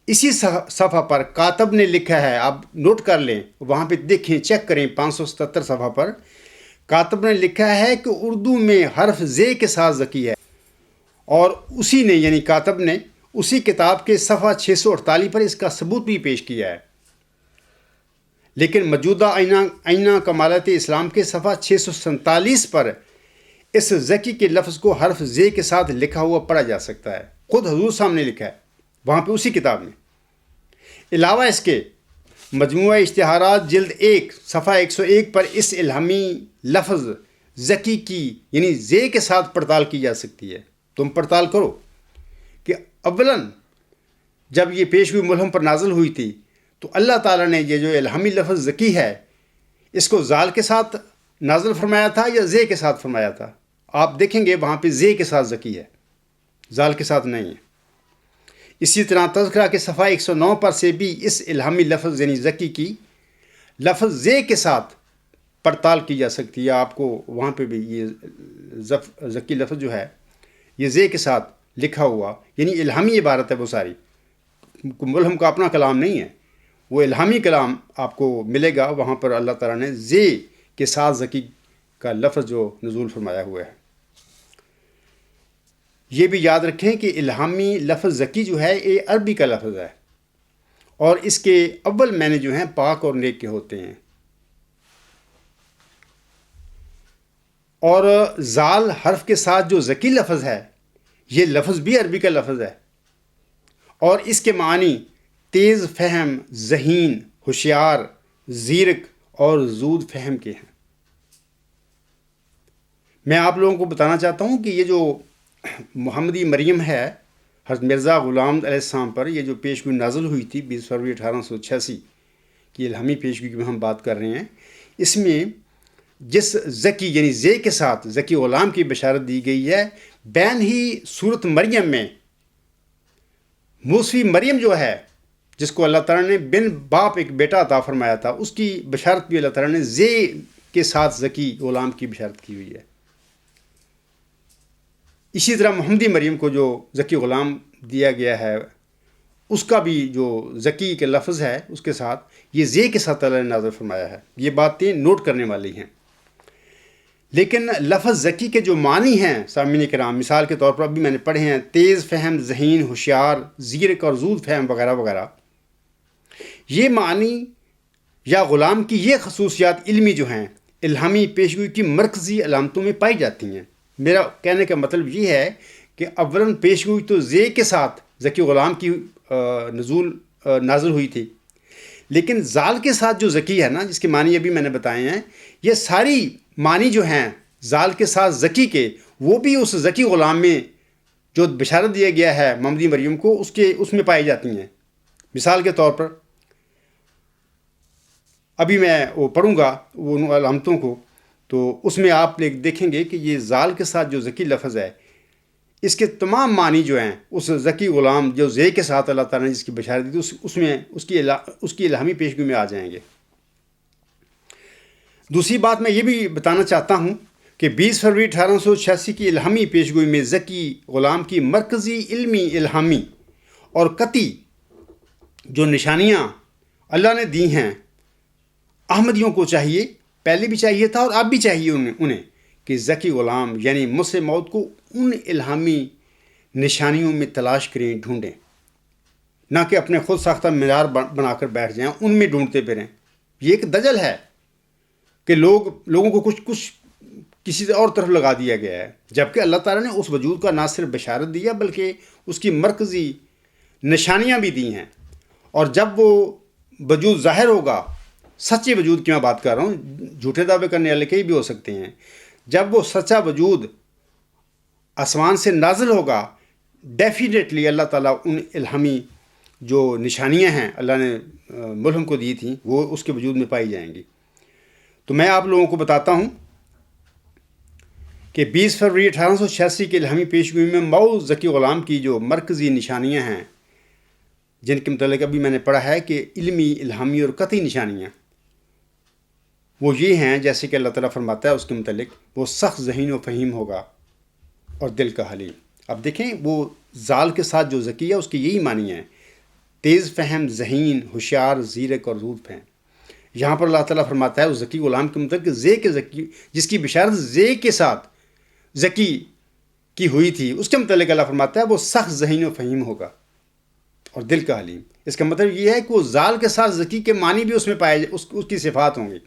اسی صفحہ پر کاتب نے لکھا ہے، آپ نوٹ کر لیں، وہاں پہ دیکھیں، چیک کریں، 577 صفحہ پر کاتب نے لکھا ہے کہ اردو میں حرف زے کے ساتھ ذکی ہے، اور اسی نے یعنی کاتب نے اسی کتاب کے صفحہ 648 پر اس کا ثبوت بھی پیش کیا ہے۔ لیکن موجودہ آئینہ کمالات اسلام کے صفحہ 647 پر اس ذکی کے لفظ کو حرف زے کے ساتھ لکھا ہوا پڑھا جا سکتا ہے، خود حضور صاحب نے لکھا ہے وہاں پہ اسی کتاب میں۔ علاوہ اس کے مجموعہ اشتہارات جلد 1 صفحہ 101 پر اس الہامی لفظ ذکی کی یعنی زے کے ساتھ پڑتال کی جا سکتی ہے۔ تم پڑتال کرو کہ اولاً جب یہ پیشگوئی ملہم پر نازل ہوئی تھی تو اللہ تعالیٰ نے یہ جو الہامی لفظ ذکی ہے، اس کو زال کے ساتھ نازل فرمایا تھا یا زے کے ساتھ فرمایا تھا؟ آپ دیکھیں گے وہاں پہ زے کے ساتھ ذکی ہے، زال کے ساتھ نہیں ہے۔ اسی طرح تذکرہ کے صفحہ 109 پر سے بھی اس الہامی لفظ یعنی ذکی کی لفظ زے کے ساتھ پڑتال کی جا سکتی ہے۔ آپ کو وہاں پہ بھی یہ ذکی لفظ جو ہے یہ زے کے ساتھ لکھا ہوا، یعنی الہامی عبارت ہے، وہ ساری ملہم کا اپنا کلام نہیں ہے، وہ الہامی کلام آپ کو ملے گا۔ وہاں پر اللہ تعالیٰ نے زے کے ساتھ ذکی کا لفظ جو نزول فرمایا ہوا ہے۔ یہ بھی یاد رکھیں کہ الہامی لفظ ذکی جو ہے یہ عربی کا لفظ ہے، اور اس کے اول معنی جو ہیں پاک اور نیک کے ہوتے ہیں، اور زال حرف کے ساتھ جو ذکی لفظ ہے یہ لفظ بھی عربی کا لفظ ہے، اور اس کے معنی تیز فہم، ذہین، ہوشیار، زیرک اور زود فہم کے ہیں۔ میں آپ لوگوں کو بتانا چاہتا ہوں کہ یہ جو محمدی مریم ہے حضرت مرزا غلام علیہ السلام پر، یہ جو پیشگوئی نازل ہوئی تھی 20 فروری 1886 کی الہامی پیشگوئی کی ہم بات کر رہے ہیں، اس میں جس ذکی یعنی زے کے ساتھ ذکی غلام کی بشارت دی گئی ہے، بین ہی صورت مریم میں موسوی مریم جو ہے جس کو اللہ تعالیٰ نے بن باپ ایک بیٹا عطا فرمایا تھا، اس کی بشارت بھی اللہ تعالیٰ نے زے کے ساتھ ذکی غلام کی بشارت کی ہوئی ہے۔ اسی طرح محمدی مریم کو جو ذکی غلام دیا گیا ہے، اس کا بھی جو ذکی کے لفظ ہے اس کے ساتھ یہ زے کے ساتھ اللہ نے نازل فرمایا ہے۔ یہ باتیں نوٹ کرنے والی ہیں۔ لیکن لفظ ذکی کے جو معنی ہیں سامعین کرام، مثال کے طور پر ابھی میں نے پڑھے ہیں تیز فہم، ذہین، ہوشیار، زیرک اور زود فہم وغیرہ وغیرہ، یہ معنی یا غلام کی یہ خصوصیات علمی جو ہیں الہامی پیشگوئی کی مرکزی علامتوں میں پائی جاتی ہیں۔ میرا کہنے کا مطلب یہ ہے کہ اولاً پیشگوئی تو زے کے ساتھ ذکی غلام کی نازل ہوئی تھی، لیکن زال کے ساتھ جو ذکی ہے نا، جس کے معنی ابھی میں نے بتائے ہیں، یہ ساری معنی جو ہیں زال کے ساتھ ذکی کے، وہ بھی اس ذکی غلام میں جو بشارت دیا گیا ہے محمدی مریم کو اس میں پائی جاتی ہیں۔ مثال کے طور پر ابھی میں وہ پڑھوں گا ان علامتوں کو، تو اس میں آپ دیکھیں گے کہ یہ زال کے ساتھ جو ذکی لفظ ہے، اس کے تمام معنی جو ہیں اس ذکی غلام جو زے کے ساتھ اللہ تعالیٰ نے جس کی بشارت دی تھی اس میں اس کی الہامی پیشگوئی میں آ جائیں گے۔ دوسری بات میں یہ بھی بتانا چاہتا ہوں کہ 20 فروری 1886 کی الہامی پیشگوئی میں ذکی غلام کی مرکزی علمی، الہامی اور قطعی جو نشانیاں اللہ نے دی ہیں، احمدیوں کو چاہیے، پہلے بھی چاہیے تھا اور اب بھی چاہیے انہیں کہ ذکی غلام یعنی مسیح موعود کو ان الہامی نشانیوں میں تلاش کریں، ڈھونڈیں، نہ کہ اپنے خود ساختہ معیار بنا کر بیٹھ جائیں، ان میں ڈھونڈتے پھریں۔ یہ ایک دجل ہے کہ لوگوں کو کچھ کسی اور طرف لگا دیا گیا ہے، جبکہ اللہ تعالیٰ نے اس وجود کا نہ صرف بشارت دیا بلکہ اس کی مرکزی نشانیاں بھی دی ہیں۔ اور جب وہ وجود ظاہر ہوگا، سچے وجود کی میں بات کر رہا ہوں، جھوٹے دعوے کرنے والے کئی بھی ہو سکتے ہیں، جب وہ سچا وجود آسمان سے نازل ہوگا، ڈیفینیٹلی اللہ تعالیٰ ان الہامی جو نشانیاں ہیں اللہ نے ملہم کو دی تھیں وہ اس کے وجود میں پائی جائیں گی۔ تو میں آپ لوگوں کو بتاتا ہوں کہ 20 فروری 1886 کی الہامی پیشگوئی میں موعود ذکی غلام کی جو مرکزی نشانیاں ہیں، جن کے متعلق ابھی میں نے پڑھا ہے کہ علمی، الہامی اور قطعی نشانیاں، وہ یہ ہیں جیسے کہ اللہ تعالیٰ فرماتا ہے اس کے متعلق، وہ سخت ذہین و فہیم ہوگا اور دل کا حلیم۔ اب دیکھیں وہ زال کے ساتھ جو ذکی ہے اس کی یہی معنی ہے، تیز فہم، ذہین، ہوشیار، زیرک اور زود فہم۔ یہاں پر اللہ تعالیٰ فرماتا ہے اس ذکی غلام کے متعلق زے کے ذکی، جس کی بشارت زے کے ساتھ ذکی کی ہوئی تھی، اس کے متعلق اللہ فرماتا ہے وہ سخت ذہین و فہیم ہوگا اور دل کا حلیم۔ اس کا مطلب یہ ہے کہ وہ زال کے ساتھ ذکی کے معنی بھی اس میں پائے، اس کی صفات ہوں گی۔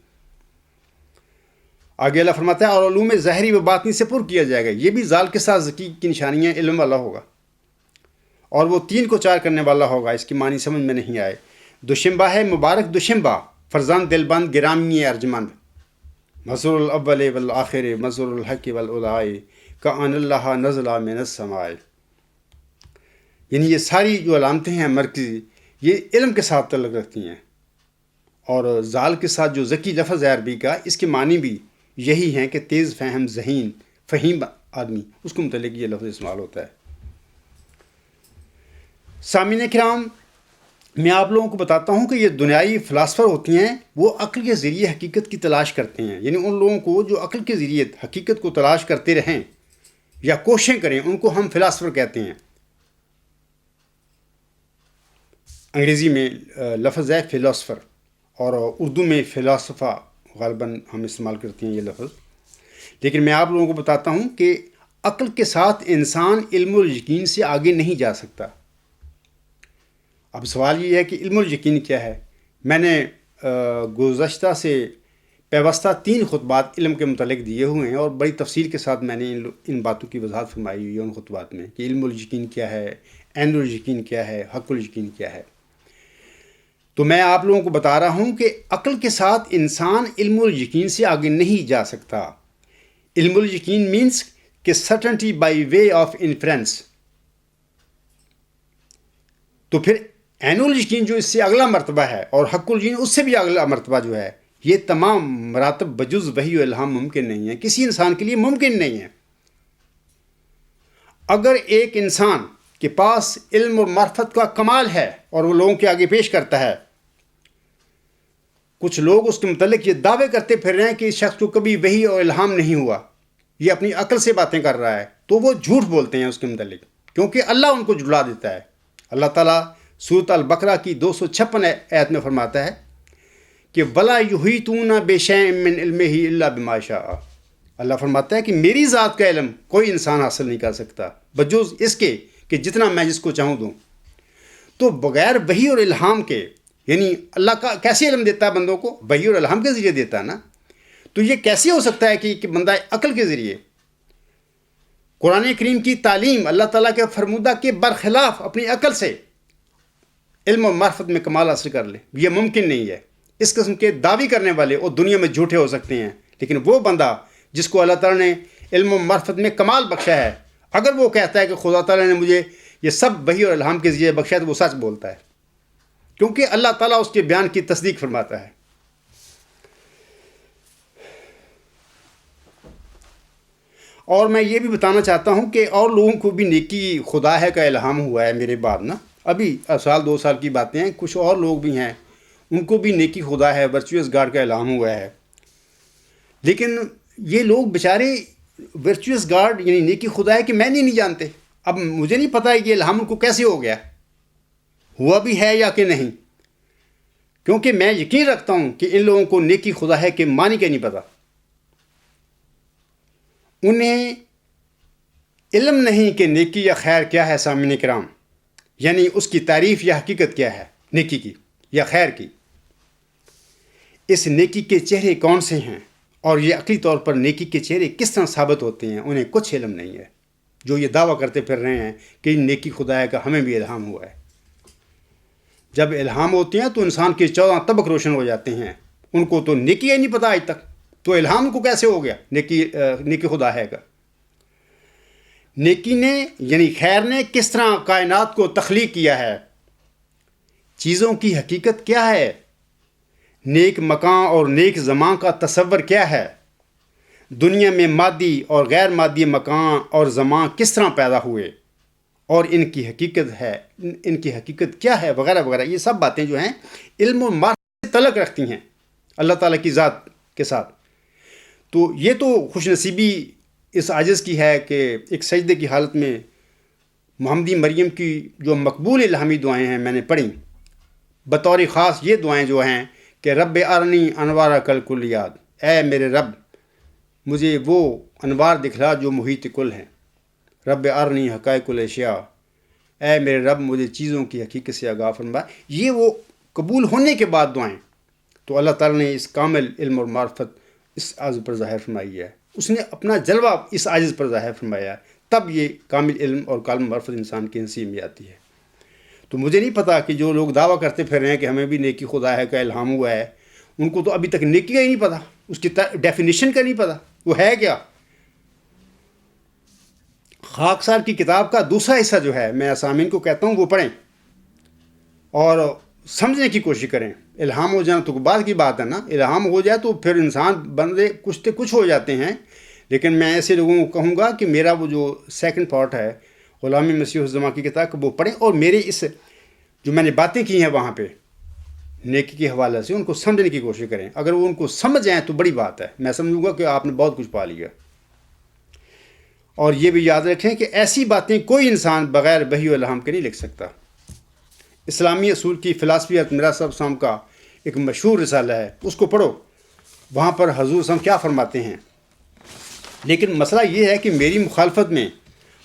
آگے اللہ فرماتا ہے اور علوم ظاہری و باطنی سے پر کیا جائے گا، یہ بھی زال کے ساتھ ذکی کی نشانیاں علم والا ہوگا، اور وہ 3 کو 4 کرنے والا ہوگا۔ اس کی معنی سمجھ میں نہیں آئے۔ دوشنبہ ہے مبارک دوشنبہ، فرزند دلبند گرامی ارجمند، مظہر الاول والآخر، مظہر الحق والعلائے، کأن اللہ نزل من السماء۔ یعنی یہ ساری جو علامتیں ہیں مرکزی، یہ علم کے ساتھ تعلق رکھتی ہیں، اور زال کے ساتھ جو ذکی لفظ ہے عربی کا، اس کے معنی بھی یہی ہیں کہ تیز فہم، ذہین، فہیم آدمی، اس کو متعلق یہ لفظ استعمال ہوتا ہے۔ سامعین کرام، میں آپ لوگوں کو بتاتا ہوں کہ یہ دنیائی فلاسفر ہوتی ہیں، وہ عقل کے ذریعے حقیقت کی تلاش کرتے ہیں، یعنی ان لوگوں کو جو عقل کے ذریعے حقیقت کو تلاش کرتے رہیں یا کوششیں کریں، ان کو ہم فلاسفر کہتے ہیں۔ انگریزی میں لفظ ہے فلاسفر، اور اردو میں فلاسفہ غالباً ہم استعمال کرتے ہیں یہ لفظ۔ لیکن میں آپ لوگوں کو بتاتا ہوں کہ عقل کے ساتھ انسان علم و یقین سے آگے نہیں جا سکتا۔ اب سوال یہ ہے کہ علم و یقین کیا ہے؟ میں نے گزشتہ سے پیوستہ 3 خطبات علم کے متعلق دیے ہوئے ہیں، اور بڑی تفصیل کے ساتھ میں نے ان باتوں کی وضاحت فرمائی ہوئی ہے ان خطبات میں کہ علم الیقین کیا ہے، عین الیقین کیا ہے، حق الیقین کیا ہے۔ تو میں آپ لوگوں کو بتا رہا ہوں کہ عقل کے ساتھ انسان علم الیقین سے آگے نہیں جا سکتا. علم الیقین مینس کہ certainty by way of inference. تو پھر عین الیقین جو اس سے اگلا مرتبہ ہے اور حق الیقین اس سے بھی اگلا مرتبہ جو ہے، یہ تمام مراتب بجز وحی و الہام ممکن نہیں ہے، کسی انسان کے لیے ممکن نہیں ہے. اگر ایک انسان کے پاس علم اور معرفت کا کمال ہے اور وہ لوگوں کے آگے پیش کرتا ہے، کچھ لوگ اس کے متعلق یہ دعوے کرتے پھر رہے ہیں کہ اس شخص کو کبھی وحی اور الہام نہیں ہوا، یہ اپنی عقل سے باتیں کر رہا ہے، تو وہ جھوٹ بولتے ہیں اس کے متعلق، کیونکہ اللہ ان کو جھٹلا دیتا ہے. اللہ تعالیٰ سورۃ البقرہ کی 256 آیت میں فرماتا ہے کہ وَلَا يُحِيطُونَ بِشَيْءٍ مِّنْ عِلْمِهِ إِلَّا بِمَا شَاءَ. اللہ فرماتا ہے کہ میری ذات کا علم کوئی انسان حاصل نہیں کر سکتا بجوز اس کے کہ جتنا میں جس کو چاہوں دوں. تو بغیر وحی اور الہام کے، یعنی اللہ کا کیسے علم دیتا ہے بندوں کو؟ وحی اور الہام کے ذریعے دیتا ہے نا. تو یہ کیسے ہو سکتا ہے کہ بندہ عقل کے ذریعے قرآن کریم کی تعلیم، اللہ تعالیٰ کے فرمودہ کے برخلاف اپنی عقل سے علم و معرفت میں کمال حاصل کر لے؟ یہ ممکن نہیں ہے. اس قسم کے دعوی کرنے والے اور دنیا میں جھوٹے ہو سکتے ہیں، لیکن وہ بندہ جس کو اللہ تعالیٰ نے علم و معرفت میں کمال بخشا ہے، اگر وہ کہتا ہے کہ خدا تعالیٰ نے مجھے یہ سب وحی اور الہام کے ذریعے بخشا ہے، تو وہ سچ بولتا ہے، کیونکہ اللہ تعالیٰ اس کے بیان کی تصدیق فرماتا ہے. اور میں یہ بھی بتانا چاہتا ہوں کہ اور لوگوں کو بھی نیکی خدا ہے کا الہام ہوا ہے میرے بعد نا. ابھی سال 2 سال کی باتیں ہیں، کچھ اور لوگ بھی ہیں ان کو بھی نیکی خدا ہے، ورچوئس گاڈ کا الہام ہوا ہے. لیکن یہ لوگ بیچارے ورچوئس گاڈ یعنی نیکی خدا ہے کہ میں نہیں جانتے. اب مجھے نہیں پتا ہے کہ الہام ان کو کیسے ہو گیا، ہوا بھی ہے یا کہ نہیں، کیونکہ میں یقین رکھتا ہوں کہ ان لوگوں کو نیکی خدا ہے کہ معنی کے نہیں پتا. انہیں علم نہیں کہ نیکی یا خیر کیا ہے سامعین کرام، یعنی اس کی تعریف یا حقیقت کیا ہے نیکی کی یا خیر کی. اس نیکی کے چہرے کون سے ہیں اور یہ عقلی طور پر نیکی کے چہرے کس طرح ثابت ہوتے ہیں، انہیں کچھ علم نہیں ہے. جو یہ دعویٰ کرتے پھر رہے ہیں کہ نیکی خدا ہے کا ہمیں بھی الہام ہوا ہے. جب الہام ہوتے ہیں تو انسان کے 14 طبق روشن ہو جاتے ہیں. ان کو تو نیکی ہی نہیں پتا آج تک، تو الہام کو کیسے ہو گیا نیکی خدا ہے کا. نیکی نے یعنی خیر نے کس طرح کائنات کو تخلیق کیا ہے، چیزوں کی حقیقت کیا ہے، نیک مکان اور نیک زمان کا تصور کیا ہے، دنیا میں مادی اور غیر مادی مکان اور زمان کس طرح پیدا ہوئے اور ان کی حقیقت کیا ہے، وغیرہ وغیرہ. یہ سب باتیں جو ہیں علم و معرفت سے تعلق رکھتی ہیں اللہ تعالیٰ کی ذات کے ساتھ. تو یہ تو خوش نصیبی اس عاجز کی ہے کہ ایک سجدے کی حالت میں محمدی مریم کی جو مقبول الہامی دعائیں ہیں میں نے پڑھی، بطور خاص یہ دعائیں جو ہیں کہ رب ارنی انوار کل کلیات، اے میرے رب مجھے وہ انوار دکھلا جو محیط کل ہیں. رب ارنی حقائق الاشیاء، اے میرے رب مجھے چیزوں کی حقیقت سے آگاہ فرما. یہ وہ قبول ہونے کے بعد دعائیں. تو اللہ تعالیٰ نے اس کامل علم اور معرفت اس عاجز پر ظاہر فرمائی ہے، اس نے اپنا جلوہ اس عاجز پر ظاہر فرمایا ہے، تب یہ کامل علم اور کامل معرفت انسان کے نصیب میں آتی ہے. تو مجھے نہیں پتا کہ جو لوگ دعویٰ کرتے پھر رہے ہیں کہ ہمیں بھی نیکی خدا ہے کا الہام ہوا ہے، ان کو تو ابھی تک نیکی کا ہی نہیں پتا، اس کی ڈیفینیشن کا نہیں پتا وہ ہے کیا. خاکسار کی کتاب کا دوسرا حصہ جو ہے میں سامعین کو کہتا ہوں وہ پڑھیں اور سمجھنے کی کوشش کریں. الہام ہو جانا تو بعد کی بات ہے نا، الہام ہو جائے تو پھر انسان بندے کچھ ہو جاتے ہیں. لیکن میں ایسے لوگوں کو کہوں گا کہ میرا وہ جو سیکنڈ پارٹ ہے غلامی مسیح الزماں کی کتاب وہ پڑھیں اور میرے اس جو میں نے باتیں کی ہیں وہاں پہ نیکی کے حوالے سے ان کو سمجھنے کی کوشش کریں. اگر وہ ان کو سمجھ جائیں تو بڑی بات ہے، میں سمجھوں گا کہ آپ نے بہت کچھ پا لیا. اور یہ بھی یاد رکھیں کہ ایسی باتیں کوئی انسان بغیر وحی و الہام کے نہیں لکھ سکتا. اسلامی اصول کی فلاسفی میرا صاحب کا ایک مشہور رسالہ ہے، اس کو پڑھو، وہاں پر حضور صاحب کیا فرماتے ہیں. لیکن مسئلہ یہ ہے کہ میری مخالفت میں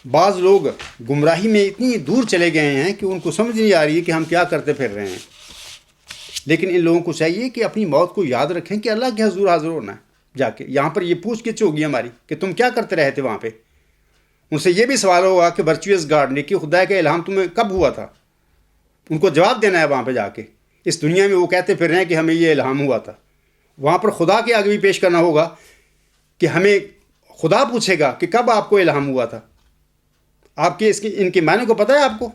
بعض لوگ گمراہی میں اتنی دور چلے گئے ہیں کہ ان کو سمجھ نہیں آ رہی ہے کہ ہم کیا کرتے پھر رہے ہیں. لیکن ان لوگوں کو چاہیے کہ اپنی موت کو یاد رکھیں کہ اللہ کے حضور حاضر ہونا ہے جا کے. یہاں پر یہ پوچھ گچھ ہوگی ہماری کہ تم کیا کرتے رہے تھے وہاں پہ. ان سے یہ بھی سوال ہوگا کہ ورچوئس گاڈ نیکی خدا کا الہام تمہیں کب ہوا تھا. ان کو جواب دینا ہے وہاں پہ جا کے اس دنیا میں وہ کہتے پھر رہے ہیں کہ ہمیں یہ الہام ہوا تھا. وہاں پر خدا کے آگے بھی پیش کرنا ہوگا کہ ہمیں خدا پوچھے گا کہ کب آپ کو الہام ہوا تھا. آپ کے ان کے معنی کو پتہ ہے آپ کو؟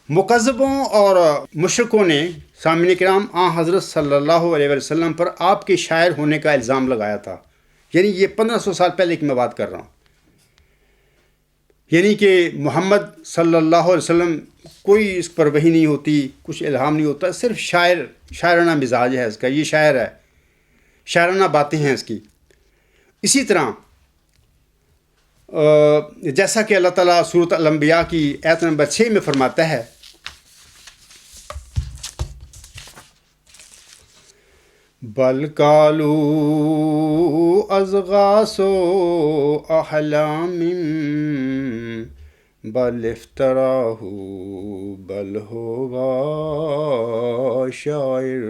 مکذبوں اور مشرکوں نے سامعین کرام حضرت صلی اللہ علیہ وسلم پر آپ کے شاعر ہونے کا الزام لگایا تھا. یعنی یہ 1500 سال پہلے کی میں بات کر رہا ہوں. یعنی کہ محمد صلی اللہ علیہ وسلم کوئی اس پر وحی نہیں ہوتی، کچھ الہام نہیں ہوتا، صرف شاعرانہ مزاج ہے اس کا، یہ شاعر ہے، شاعرانہ باتیں ہیں اس کی. اسی طرح جیسا کہ اللہ تعالیٰ سورۃ الانبیاء کی آیت نمبر 6 میں فرماتا ہے، بل قالوا اضغاث احلام بل افتراہ بل هو شاعر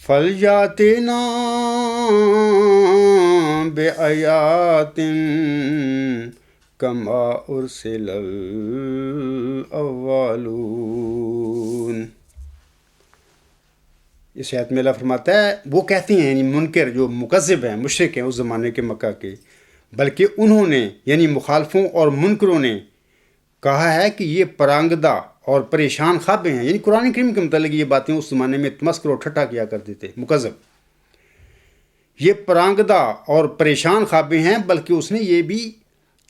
فلیاتنا بآیات کما ارسل الاولون. اس آیت میں اللہ فرماتا ہے وہ کہتی ہیں، یعنی منکر جو مکذب ہیں، مشرک ہیں اس زمانے کے مکہ کے، بلکہ انہوں نے یعنی مخالفوں اور منکروں نے کہا ہے کہ یہ پرانگدہ اور پریشان خوابیں ہیں. یعنی قرآن کریم کے متعلق یہ باتیں اس زمانے میں تمسخر اور ٹھٹھا کیا کرتے تھے مکذب. یہ پرانگدہ اور پریشان خوابیں ہیں، بلکہ اس نے یہ بھی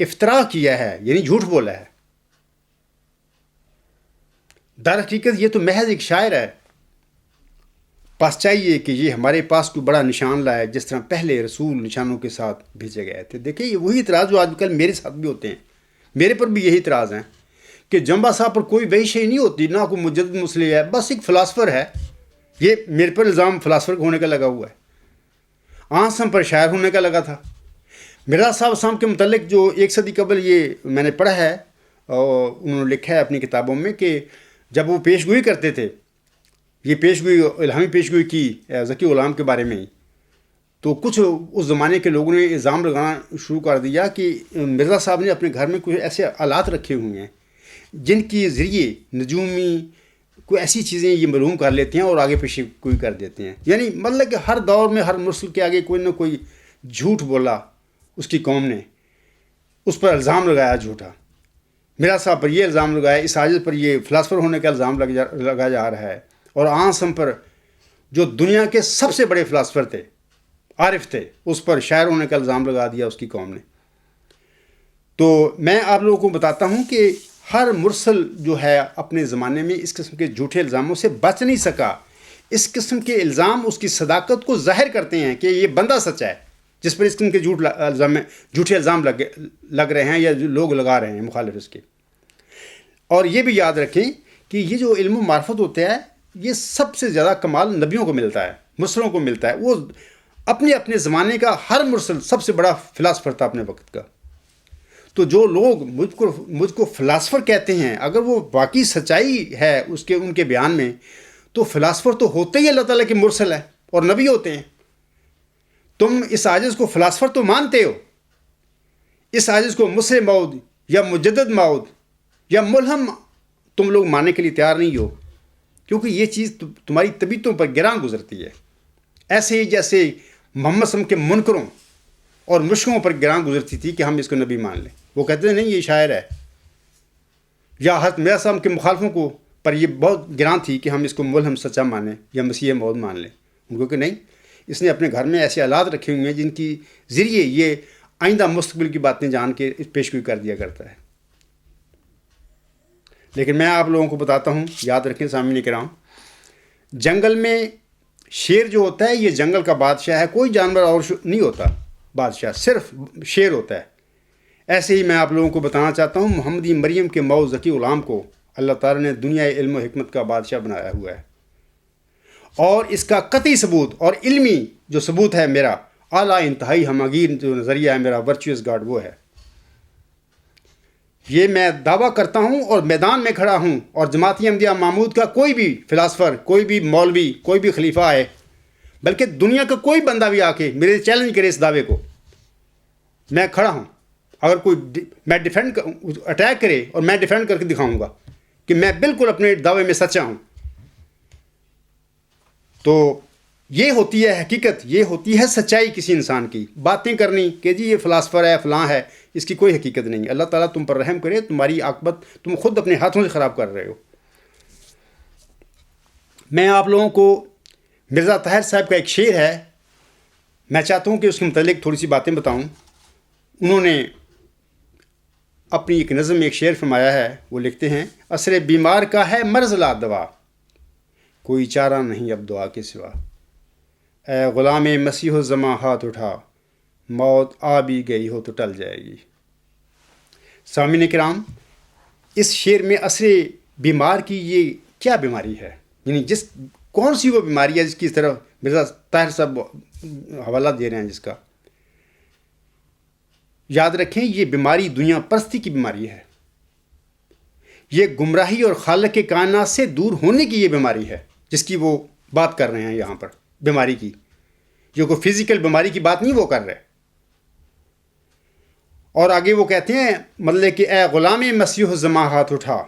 افتراء کیا ہے، یعنی جھوٹ بولا ہے. در حقیقت یہ تو محض ایک شاعر ہے. پاس چاہیے کہ یہ ہمارے پاس کوئی بڑا نشان لائے، جس طرح پہلے رسول نشانوں کے ساتھ بھیجے گئے تھے. دیکھیں یہ وہی اعتراض جو آج کل میرے ساتھ بھی ہوتے ہیں، میرے پر بھی یہی اعتراض ہیں کہ جمبا صاحب پر کوئی وحی شے نہیں ہوتی، نہ کوئی مجدد مسلح ہے، بس ایک فلاسفر ہے. یہ میرے پر الزام فلاسفر ہونے کا لگا ہوا ہے. آنسم پر شاعر ہونے کا لگا تھا. مرزا صاحب اسلام کے متعلق جو 1 صدی قبل یہ میں نے پڑھا ہے، اور انہوں نے لکھا ہے اپنی کتابوں میں کہ جب وہ پیش گوئی کرتے تھے، یہ پیش گوئی الہامی پیش گوئی کی ذکی غلام کے بارے میں ہی، تو کچھ اس زمانے کے لوگوں نے الزام لگانا شروع کر دیا کہ مرزا صاحب نے اپنے گھر میں کچھ ایسے آلات رکھے ہوئے ہیں جن کے ذریعے نجومی کوئی ایسی چیزیں یہ معلوم کر لیتے ہیں اور آگے پیچھے کوئی کر دیتے ہیں. یعنی مطلب کہ ہر دور میں ہر مرسل کے آگے کوئی نہ کوئی جھوٹ بولا اس کی قوم نے، اس پر الزام لگایا جھوٹا. مرزا صاحب پر یہ الزام لگایا، اس عاجز پر یہ فلاسفر ہونے کا الزام لگایا جا رہا ہے، اور آنسم پر جو دنیا کے سب سے بڑے فلاسفر تھے، عارف تھے، اس پر شاعر ہونے کا الزام لگا دیا اس کی قوم نے. تو میں آپ لوگوں کو بتاتا ہوں کہ ہر مرسل جو ہے اپنے زمانے میں اس قسم کے جھوٹے الزاموں سے بچ نہیں سکا. اس قسم کے الزام اس کی صداقت کو ظاہر کرتے ہیں کہ یہ بندہ سچا ہے، جس پر اس قسم کے جھوٹے الزام لگ رہے ہیں یا جو لوگ لگا رہے ہیں مخالف اس کے. اور یہ بھی یاد رکھیں کہ یہ جو علم و معرفت ہوتا ہے، یہ سب سے زیادہ کمال نبیوں کو ملتا ہے، مرسلوں کو ملتا ہے. وہ اپنے زمانے کا ہر مرسل سب سے بڑا فلاسفر تھا اپنے وقت کا. تو جو لوگ مجھ کو فلاسفر کہتے ہیں، اگر وہ واقعی سچائی ہے ان کے بیان میں، تو فلاسفر تو ہوتے ہی اللہ تعالیٰ کے مرسل ہیں اور نبی ہوتے ہیں. تم اس عاجز کو فلاسفر تو مانتے ہو، اس عاجز کو مسلح مود یا مجدد مود یا ملہم تم لوگ ماننے کے لیے تیار نہیں ہو، کیونکہ یہ چیز تمہاری طبیعتوں پر گراں گزرتی ہے. ایسے ہی جیسے محمد صلی اللہ علیہ وسلم کے منکروں اور مشرکوں پر گراں گزرتی تھی کہ ہم اس کو نبی مان لیں. وہ کہتے ہیں نہیں یہ شاعر ہے. یا حضرت مرزا صاحب کے مخالفوں کو پر یہ بہت گراں تھی کہ ہم اس کو ملہم سچا مانیں یا مسیح موعود مان لیں. ان کو کہ نہیں، اس نے اپنے گھر میں ایسے آلات رکھے ہوئے ہیں جن کی ذریعے یہ آئندہ مستقبل کی باتیں جان کے پیشگوئی کر دیا کرتا ہے. لیکن میں آپ لوگوں کو بتاتا ہوں، یاد رکھیں سامعین کرام، جنگل میں شیر جو ہوتا ہے یہ جنگل کا بادشاہ ہے، کوئی جانور اور نہیں ہوتا بادشاہ، صرف شیر ہوتا ہے. ایسے ہی میں آپ لوگوں کو بتانا چاہتا ہوں محمدی مریم کے موعود ذکی غلام کو اللہ تعالیٰ نے دنیا علم و حکمت کا بادشاہ بنایا ہوا ہے. اور اس کا قطعی ثبوت اور علمی جو ثبوت ہے میرا اعلیٰ انتہائی ہمگیر جو نظریہ ہے میرا ورچوئس گاڈ وہ ہے. یہ میں دعویٰ کرتا ہوں اور میدان میں کھڑا ہوں، اور جماعتی احمدیہ محمود کا کوئی بھی فلاسفر، کوئی بھی مولوی، کوئی بھی خلیفہ آئے، بلکہ دنیا کا کوئی بندہ بھی آ کے میرے چیلنج کرے اس دعوے کو، میں کھڑا ہوں اگر کوئی میں اٹیک کرے اور میں ڈیفینڈ کر کے دکھاؤں گا کہ میں بالکل اپنے دعوے میں سچا ہوں، تو یہ ہوتی ہے حقیقت، یہ ہوتی ہے سچائی کسی انسان کی. باتیں کرنی کہ جی یہ فلاسفر ہے، فلاں ہے، اس کی کوئی حقیقت نہیں. اللہ تعالیٰ تم پر رحم کرے، تمہاری عاقبت تم خود اپنے ہاتھوں سے خراب کر رہے ہو. میں آپ لوگوں کو مرزا طاہر صاحب کا ایک شعر ہے، میں چاہتا ہوں کہ اس کے متعلق تھوڑی سی باتیں بتاؤں. انہوں نے اپنی ایک نظم میں ایک شعر فرمایا ہے، وہ لکھتے ہیں: عصر بیمار کا ہے مرض لا دوا، کوئی چارہ نہیں اب دعا کے سوا. اے غلام مسیح الزماں ہاتھ اٹھا، موت آ بھی گئی ہو تو ٹل جائے گی. سامعین کرام، اس شعر میں عصر بیمار کی یہ کیا بیماری ہے، یعنی کون سی وہ بیماری ہے جس کی طرف مرزا طاہر صاحب حوالہ دے رہے ہیں جس کا. یاد رکھیں، یہ بیماری دنیا پرستی کی بیماری ہے. یہ گمراہی اور خالق کے کائنات سے دور ہونے کی یہ بیماری ہے جس کی وہ بات کر رہے ہیں یہاں پر. بیماری کی جو کوئی فزیکل بیماری کی بات نہیں وہ کر رہے. اور آگے وہ کہتے ہیں مطلب کہ اے غلام مسیح الزماں ہاتھ اٹھا.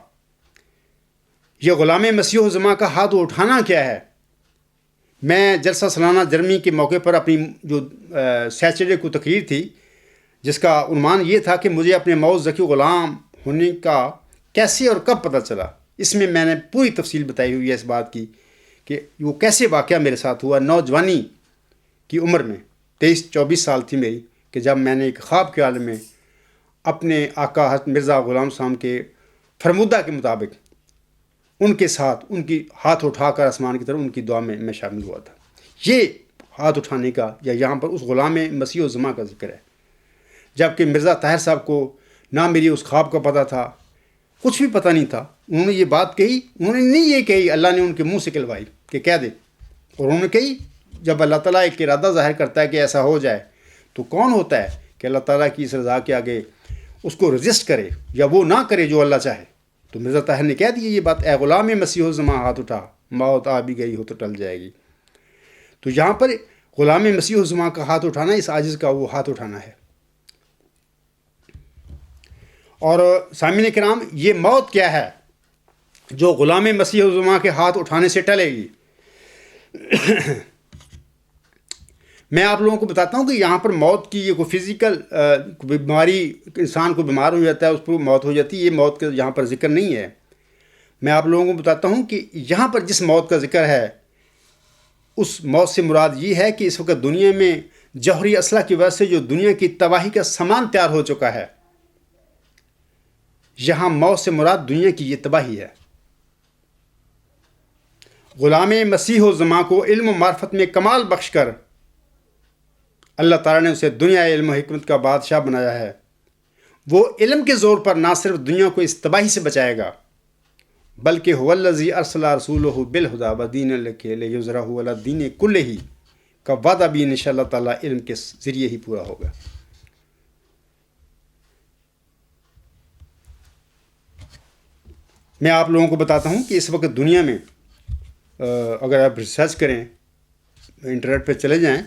یہ غلام مسیح الزماں کا ہاتھ اٹھانا کیا ہے؟ میں جلسہ سالانہ جرمنی کے موقع پر اپنی جو سیچرڈے کو تقریر تھی جس کا عنوان یہ تھا کہ مجھے اپنے موت ذکی غلام ہونے کا کیسے اور کب پتہ چلا، اس میں میں نے پوری تفصیل بتائی ہوئی ہے اس بات کی کہ وہ کیسے واقعہ میرے ساتھ ہوا. نوجوانی کی عمر میں 23-24 سال تھی میری، کہ جب میں نے ایک خواب کے عالم میں اپنے آقا حضرت مرزا غلام صاحب کے فرمودہ کے مطابق ان کے ساتھ ان کی ہاتھ اٹھا کر آسمان کی طرف ان کی دعا میں شامل ہوا تھا. یہ ہاتھ اٹھانے کا یا یہاں پر اس غلام مسیح الزماں کا ذکر ہے. جبکہ مرزا طاہر صاحب کو نہ میری اس خواب کا پتہ تھا، کچھ بھی پتہ نہیں تھا. انہوں نے یہ بات کہی، انہوں نے نہیں یہ کہی، اللہ نے ان کے منہ سے کہلوائی کہ کہہ دے. اور انہوں نے کہی. جب اللہ تعالیٰ ایک ارادہ ظاہر کرتا ہے کہ ایسا ہو جائے تو کون ہوتا ہے کہ اللہ تعالیٰ کی اس رضا کے آگے اس کو رجسٹ کرے یا وہ نہ کرے جو اللہ چاہے. تو مرزا طاہر نے کہہ دی یہ بات: اے غلام مسیح الزماں ہاتھ اٹھا، موت آ بھی گئی ہو تو ٹل جائے گی. تو یہاں پر غلام مسیح الزماں کا ہاتھ اٹھانا اس عاجز کا وہ ہاتھ اٹھانا ہے. اور سامعین کرام، یہ موت کیا ہے جو غلام مسیح الزماں کے ہاتھ اٹھانے سے ٹلے گی؟ میں آپ لوگوں کو بتاتا ہوں کہ یہاں پر موت کی یہ کوئی فزیکل بیماری، انسان کو بیمار ہو جاتا ہے اس پر موت ہو جاتی ہے، یہ موت کا یہاں پر ذکر نہیں ہے. میں آپ لوگوں کو بتاتا ہوں کہ یہاں پر جس موت کا ذکر ہے اس موت سے مراد یہ ہے کہ اس وقت دنیا میں جوہری اسلحہ کی وجہ سے جو دنیا کی تباہی کا سامان تیار ہو چکا ہے، یہاں موت سے مراد دنیا کی یہ تباہی ہے. غلام مسیح الزماں کو علم و معرفت میں کمال بخش کر اللہ تعالیٰ نے اسے دنیا علم و حکمت کا بادشاہ بنایا ہے. وہ علم کے زور پر نہ صرف دنیا کو اس تباہی سے بچائے گا بلکہ هو الذی ارسل رسولہ بالہدی ودین الحق لیظہرہ علی الدین کلہ کا وعدہ بھی انشاءاللہ تعالیٰ علم کے ذریعے ہی پورا ہوگا. میں آپ لوگوں کو بتاتا ہوں کہ اس وقت دنیا میں اگر آپ ریسرچ کریں، انٹرنیٹ پہ چلے جائیں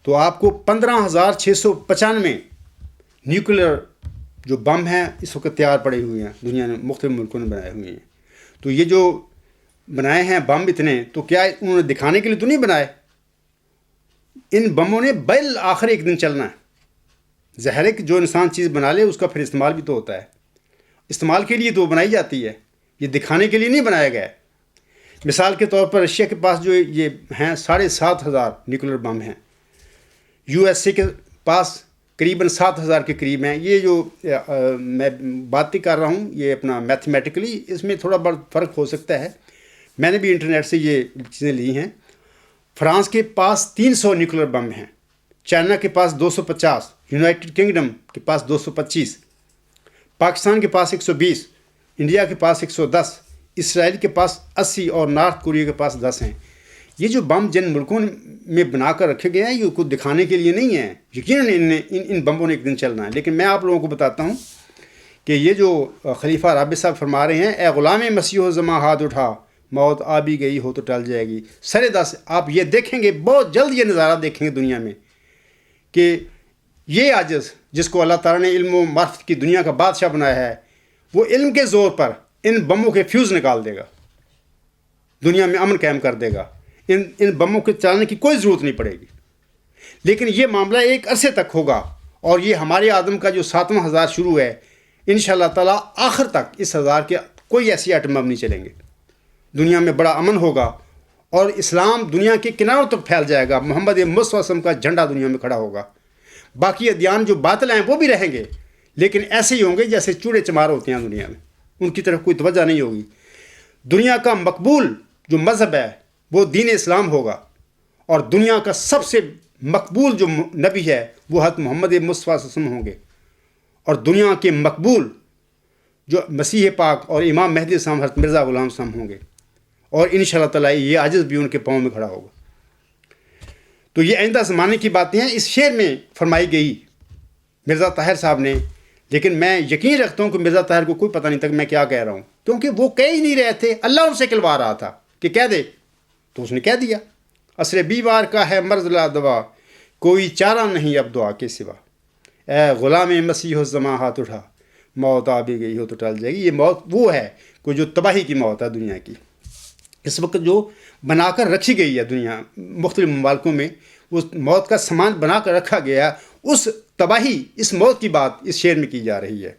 تو آپ کو 15,695 نیوکلیر جو بم ہیں اس وقت تیار پڑے ہوئے ہیں، دنیا میں مختلف ملکوں نے بنائے ہوئے ہیں. تو یہ جو بنائے ہیں بم اتنے، تو کیا انہوں نے دکھانے کے لیے تو نہیں بنائے؟ ان بموں نے بالآخر ایک دن چلنا ہے. ظاہر ہے کہ جو انسان چیز بنا لے اس کا پھر استعمال بھی تو ہوتا ہے. استعمال کے لیے تو وہ بنائی جاتی ہے، یہ دکھانے کے لیے نہیں بنایا گیا ہے. مثال کے طور پر رشیا کے پاس جو یہ ہیں 7,500 نیوکلیر بم ہیں، یو ایس اے کے پاس قریباً 7,000 کے قریب ہیں. یہ جو میں باتیں کر رہا ہوں یہ اپنا میتھمیٹیکلی اس میں تھوڑا بہت فرق ہو سکتا ہے، میں نے بھی انٹرنیٹ سے یہ چیزیں لی ہیں. فرانس کے پاس 300 نیوکلیر بم ہیں، چائنا کے پاس 250، یونائٹڈ کنگڈم کے پاس 225، پاکستان کے پاس 120، انڈیا کے پاس 110، اسرائیل کے پاس 80 اور نارتھ کوریا کے پاس 10 ہیں. یہ جو بم جن ملکوں میں بنا کر رکھے گئے ہیں یہ کچھ دکھانے کے لیے نہیں ہیں. یقیناً ان بموں نے ایک دن چلنا ہے. لیکن میں آپ لوگوں کو بتاتا ہوں کہ یہ جو خلیفہ رابع صاحب فرما رہے ہیں: اے غلام مسیح الزماں ہاتھ اٹھا، موت آ بھی گئی ہو تو ٹل جائے گی. سر دس آپ یہ دیکھیں گے، بہت جلد یہ نظارہ دیکھیں گے دنیا میں کہ یہ عاجز جس کو اللہ تعالیٰ نے علم و معرفت کی دنیا کا بادشاہ بنایا ہے، وہ علم کے زور پر ان بموں کے فیوز نکال دے گا، دنیا میں امن قائم کر دے گا، ان بموں کے چلانے کی کوئی ضرورت نہیں پڑے گی۔ لیکن یہ معاملہ ایک عرصے تک ہوگا، اور یہ ہمارے آدم کا جو 7واں ہزار شروع ہے، انشاءاللہ تعالیٰ آخر تک اس ہزار کے کوئی ایسی ایٹم بم نہیں چلیں گے، دنیا میں بڑا امن ہوگا، اور اسلام دنیا کے کناروں تک پھیل جائے گا، محمد مصطفیٰ صلی اللہ علیہ وسلم کا جھنڈا دنیا میں کھڑا ہوگا۔ باقی ادیان جو باطل ہیں وہ بھی رہیں گے، لیکن ایسے ہی ہوں گے جیسے چوڑے چمار ہوتے ہیں دنیا میں، ان کی طرف کوئی توجہ نہیں ہوگی۔ دنیا کا مقبول جو مذہب ہے وہ دین اسلام ہوگا، اور دنیا کا سب سے مقبول جو نبی ہے وہ حضرت محمد مصطفیٰ صلی اللہ علیہ وسلم ہوں گے، اور دنیا کے مقبول جو مسیح پاک اور امام مہدی السلام حضرت مرزا غلام السلام ہوں گے، اور انشاءاللہ تعالیٰ یہ عاجز بھی ان کے پاؤں میں کھڑا ہوگا۔ تو یہ آئندہ زمانے کی باتیں ہیں، اس شعر میں فرمائی گئی مرزا طاہر صاحب نے، لیکن میں یقین رکھتا ہوں کہ مرزا طاہر کو کوئی پتہ نہیں تھا کہ میں کیا کہہ رہا ہوں، کیونکہ وہ کہہ ہی نہیں رہے تھے، اللہ ان سے کہلوا رہا تھا کہ کہہ دے، تو اس نے کہہ دیا۔ عصر بیمار کا ہے مرض لا دوا، کوئی چارہ نہیں اب دعا کے سوا، اے غلام مسیح الزماں ہاتھ اٹھا، موت آ بھی گئی ہو تو ٹل جائے گی۔ یہ موت وہ ہے کوئی جو تباہی کی موت ہے دنیا کی، اس وقت جو بنا کر رکھی گئی ہے دنیا مختلف ممالکوں میں، اس موت کا سامان بنا کر رکھا گیا، اس تباہی، اس موت کی بات اس شعر میں کی جا رہی ہے۔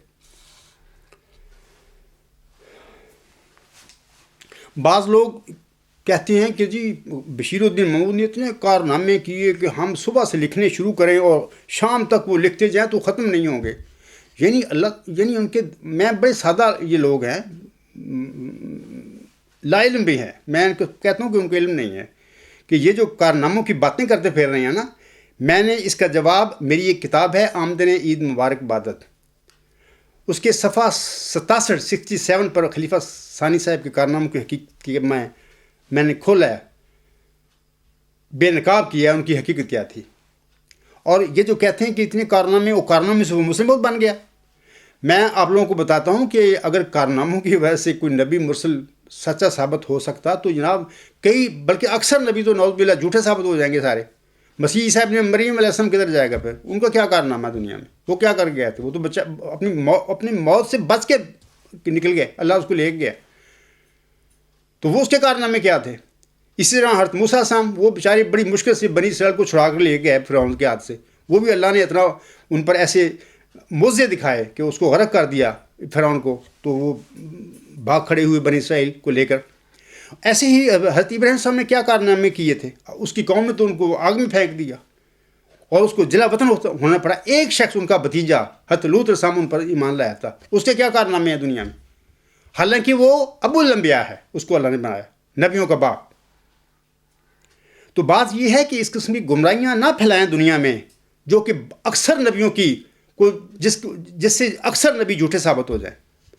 بعض لوگ کہتے ہیں کہ جی بشیر الدین محمود نے اتنے کارنامے کیے کہ ہم صبح سے لکھنے شروع کریں اور شام تک وہ لکھتے جائیں تو ختم نہیں ہوں گے۔ یعنی ان کے، میں بڑے سادہ یہ لوگ ہیں، لا علم بھی ہیں، میں ان کو کہتا ہوں کہ ان کو علم نہیں ہے کہ یہ جو کارناموں کی باتیں کرتے پھر رہے ہیں نا، میں نے اس کا جواب، میری ایک کتاب ہے آمدن عید مبارک بادت، اس کے صفحہ 67 پر خلیفہ ثانی صاحب کے کارناموں کی حقیقت کی میں نے کھولا ہے، بے نقاب کیا ہے ان کی حقیقت کیا تھی۔ اور یہ جو کہتے ہیں کہ اتنے کارنامے، وہ کارنامے سے وہ مسلم بہت بن گیا، میں آپ لوگوں کو بتاتا ہوں کہ اگر کارناموں کی وجہ سے کوئی نبی مرسل سچا ثابت ہو سکتا تو جناب کئی، بلکہ اکثر نبی تو نعوذ باللہ جھوٹے ثابت ہو جائیں گے سارے۔ مسیح عیسیٰ ابن مریم علیہ السلام کدھر جائے گا پھر؟ ان کا کیا کارنامہ ہے دنیا میں؟ وہ کیا کر گئے تھے؟ وہ تو بچہ اپنی موت سے بچ کے نکل گئے، اللہ اس کو لے گیا، تو وہ اس کے کارنامے کیا تھے؟ اسی طرح حضرت موسیٰ علیہ السلام، وہ بیچارے بڑی مشکل سے بنی اسرائیل کو چھڑا کر لے گئے فرعون کے ہاتھ سے، وہ بھی اللہ نے اتنا ان پر ایسے معجزے دکھائے کہ اس کو غرق کر دیا فرعون کو، تو وہ بھاگ کھڑے ہوئے بنی اسرائیل کو لے کر۔ ایسے ہی حضرت ابراہیم صاحب نے کیا کارنامے کیے تھے؟ اس کی قوم نے تو ان کو آگ میں پھینک دیا اور اس کو جلا وطن ہونا پڑا۔ ایک شخص ان کا بھتیجا حضرت لوط علیہ السلام ان پر ایمان لایا تھا، اس کے کیا کارنامے ہیں دنیا میں؟ حالانکہ وہ ابو الانبیاء ہے، اس کو اللہ نے بنایا، نبیوں کا باپ۔ تو بات یہ ہے کہ اس قسم کی گمراہیاں نہ پھیلائیں دنیا میں، جو کہ اکثر نبیوں کی جس سے اکثر نبی جھوٹے ثابت ہو جائیں۔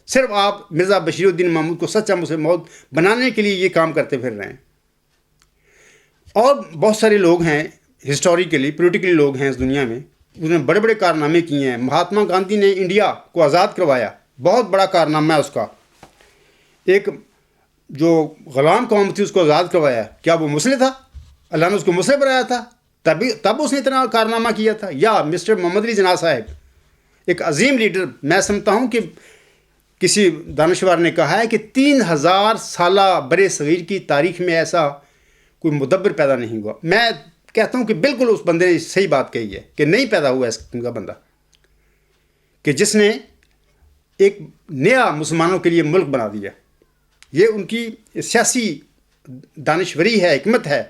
صرف آپ مرزا بشیر الدین محمود کو سچا مسلم موعود بنانے کے لیے یہ کام کرتے پھر رہے ہیں۔ اور بہت سارے لوگ ہیں ہسٹوریکلی، پولیٹیکلی لوگ ہیں اس دنیا میں، انہوں نے بڑے بڑے کارنامے کیے ہیں۔ مہاتما گاندھی نے انڈیا کو آزاد کروایا، بہت بڑا کارنامہ ہے اس کا۔ ایک جو غلام قوم تھی اس کو آزاد کروایا، کیا وہ مسلم تھا؟ اللہ نے اس کو مسلم بنایا تھا، تب اس نے اتنا کارنامہ کیا تھا۔ یا مسٹر محمد علی جناح صاحب، ایک عظیم لیڈر، میں سمجھتا ہوں کہ کسی دانشور نے کہا ہے کہ 3000 سالہ برِ صغیر کی تاریخ میں ایسا کوئی مدبر پیدا نہیں ہوا۔ میں کہتا ہوں کہ بالکل اس بندے نے صحیح بات کہی ہے کہ نہیں پیدا ہوا اس قسم کا بندہ کہ جس نے ایک نیا مسلمانوں کے لیے ملک بنا دیا۔ یہ ان کی سیاسی دانشوری ہے، حکمت ہے،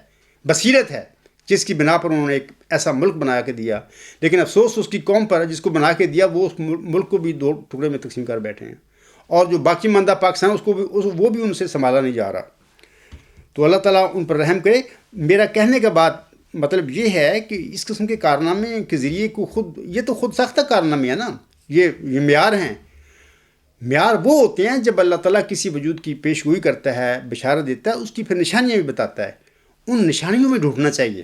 بصیرت ہے، جس کی بنا پر انہوں نے ایک ایسا ملک بنا کے دیا۔ لیکن افسوس اس کی قوم پر، جس کو بنا کے دیا، وہ اس ملک کو بھی 2 ٹکڑے میں تقسیم کر بیٹھے ہیں، اور جو باقی ماندہ پاکستان اس کو بھی، وہ بھی ان سے سنبھالا نہیں جا رہا۔ تو اللہ تعالیٰ ان پر رحم کرے۔ میرا کہنے کا بات مطلب یہ ہے کہ اس قسم کے کارنامے کے ذریعے کو یہ تو خود ساختہ کارنامے ہیں نا، یہ معیار ہیں۔ معیار وہ ہوتے ہیں جب اللہ تعالیٰ کسی وجود کی پیش گوئی کرتا ہے، بشارت دیتا ہے، اس کی پھر نشانیاں بھی بتاتا ہے۔ ان نشانیوں میں ڈھونڈنا چاہیے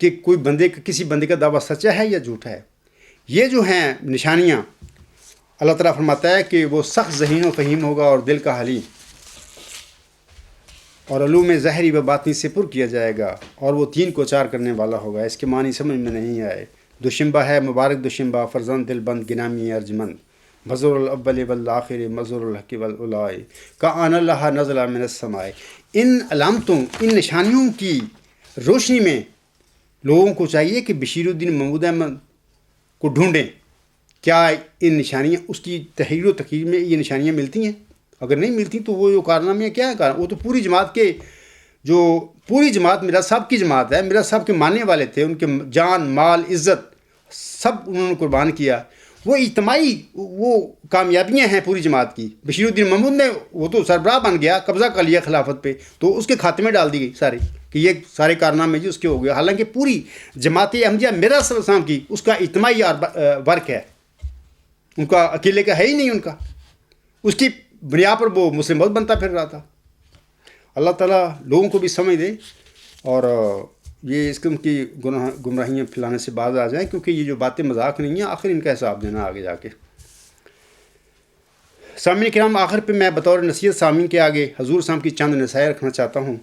کہ کوئی کسی بندے کا دعویٰ سچا ہے یا جھوٹا ہے۔ یہ جو ہیں نشانیاں، اللہ تعالیٰ فرماتا ہے کہ وہ سخت ذہین و فہیم ہوگا اور دل کا حلیم، اور علوم ظاہری و باطنی سے پر کیا جائے گا، اور وہ 3 کو 4 کرنے والا ہوگا۔ اس کے معنی سمجھ میں نہیں آئے دوشنبہ ہے مبارک دوشنبہ، فرزند دل بند گنامی ارجمند، مظہر الاول والآخر مظہر الحق والعلائے کا آن اللہ نزل من السماء۔ ان علامتوں، ان نشانیوں کی روشنی میں لوگوں کو چاہیے کہ بشیر الدین محمود احمد کو ڈھونڈیں۔ کیا ان نشانیاں، اس کی تحریر و تقریر میں یہ نشانیاں ملتی ہیں؟ اگر نہیں ملتی تو وہ جو کارنامے کیا ہے، وہ تو پوری جماعت کے، جو پوری جماعت مرزا صاحب کی جماعت ہے، مرزا صاحب کے ماننے والے تھے، ان کے جان مال عزت سب انہوں نے قربان کیا، وہ اجتماعی وہ کامیابیاں ہیں پوری جماعت کی۔ بشیر الدین محمود نے، وہ تو سربراہ بن گیا، قبضہ کر لیا خلافت پہ، تو اس کے کھاتے میں ڈال دی گئی سارے کہ یہ سارے کارنامے جی اس کے ہو گئے، حالانکہ پوری جماعت احمدیہ مرزا صلی اللہ علیہ وسلم کی اس کا اجتماعی ورک ہے، ان کا اکیلے کا ہے ہی نہیں، ان کا اس کی بنیاد پر وہ مسلم بہت بنتا پھر رہا تھا۔ اللہ تعالیٰ لوگوں کو بھی سمجھ دے اور یہ اس قسم کی گمراہیاں پھیلانے سے باز آ جائیں، کیونکہ یہ جو باتیں مذاق نہیں ہیں، آخر ان کا حساب دینا آگے جا کے۔ سامعین کرام، آخر پہ میں بطور نصیحت سامعین کے آگے حضور صاحب کی چند نصائح رکھنا چاہتا ہوں۔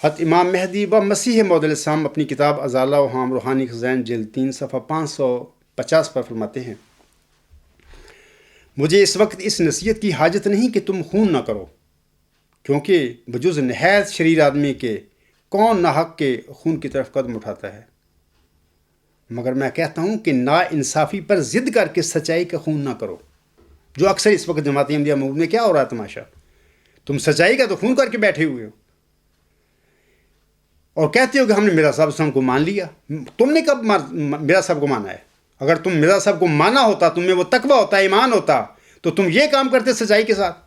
حضرت امام مہدی و مسیح موعود علیہ السلام اپنی کتاب ازالہ و ہام روحانی خزائن جلد 3 صفحہ 550 پر فرماتے ہیں: مجھے اس وقت اس نصیحت کی حاجت نہیں کہ تم خون نہ کرو، کیونکہ بجز نہایت شریر آدمی کے کون ناحق کے خون کی طرف قدم اٹھاتا ہے، مگر میں کہتا ہوں کہ نا انصافی پر ضد کر کے سچائی کا خون نہ کرو، جو اکثر اس وقت جماعت احمدیہ موعود میں کیا ہو رہا ہے تماشا، تم سچائی کا تو خون کر کے بیٹھے ہوئے ہو اور کہتے ہو کہ ہم نے مرزا صاحب کو مان لیا۔ تم نے کب مرزا صاحب کو مانا ہے؟ اگر تم مرزا صاحب کو مانا ہوتا، تم میں وہ تقویٰ ہوتا، ایمان ہوتا، تو تم یہ کام کرتے سچائی کے ساتھ۔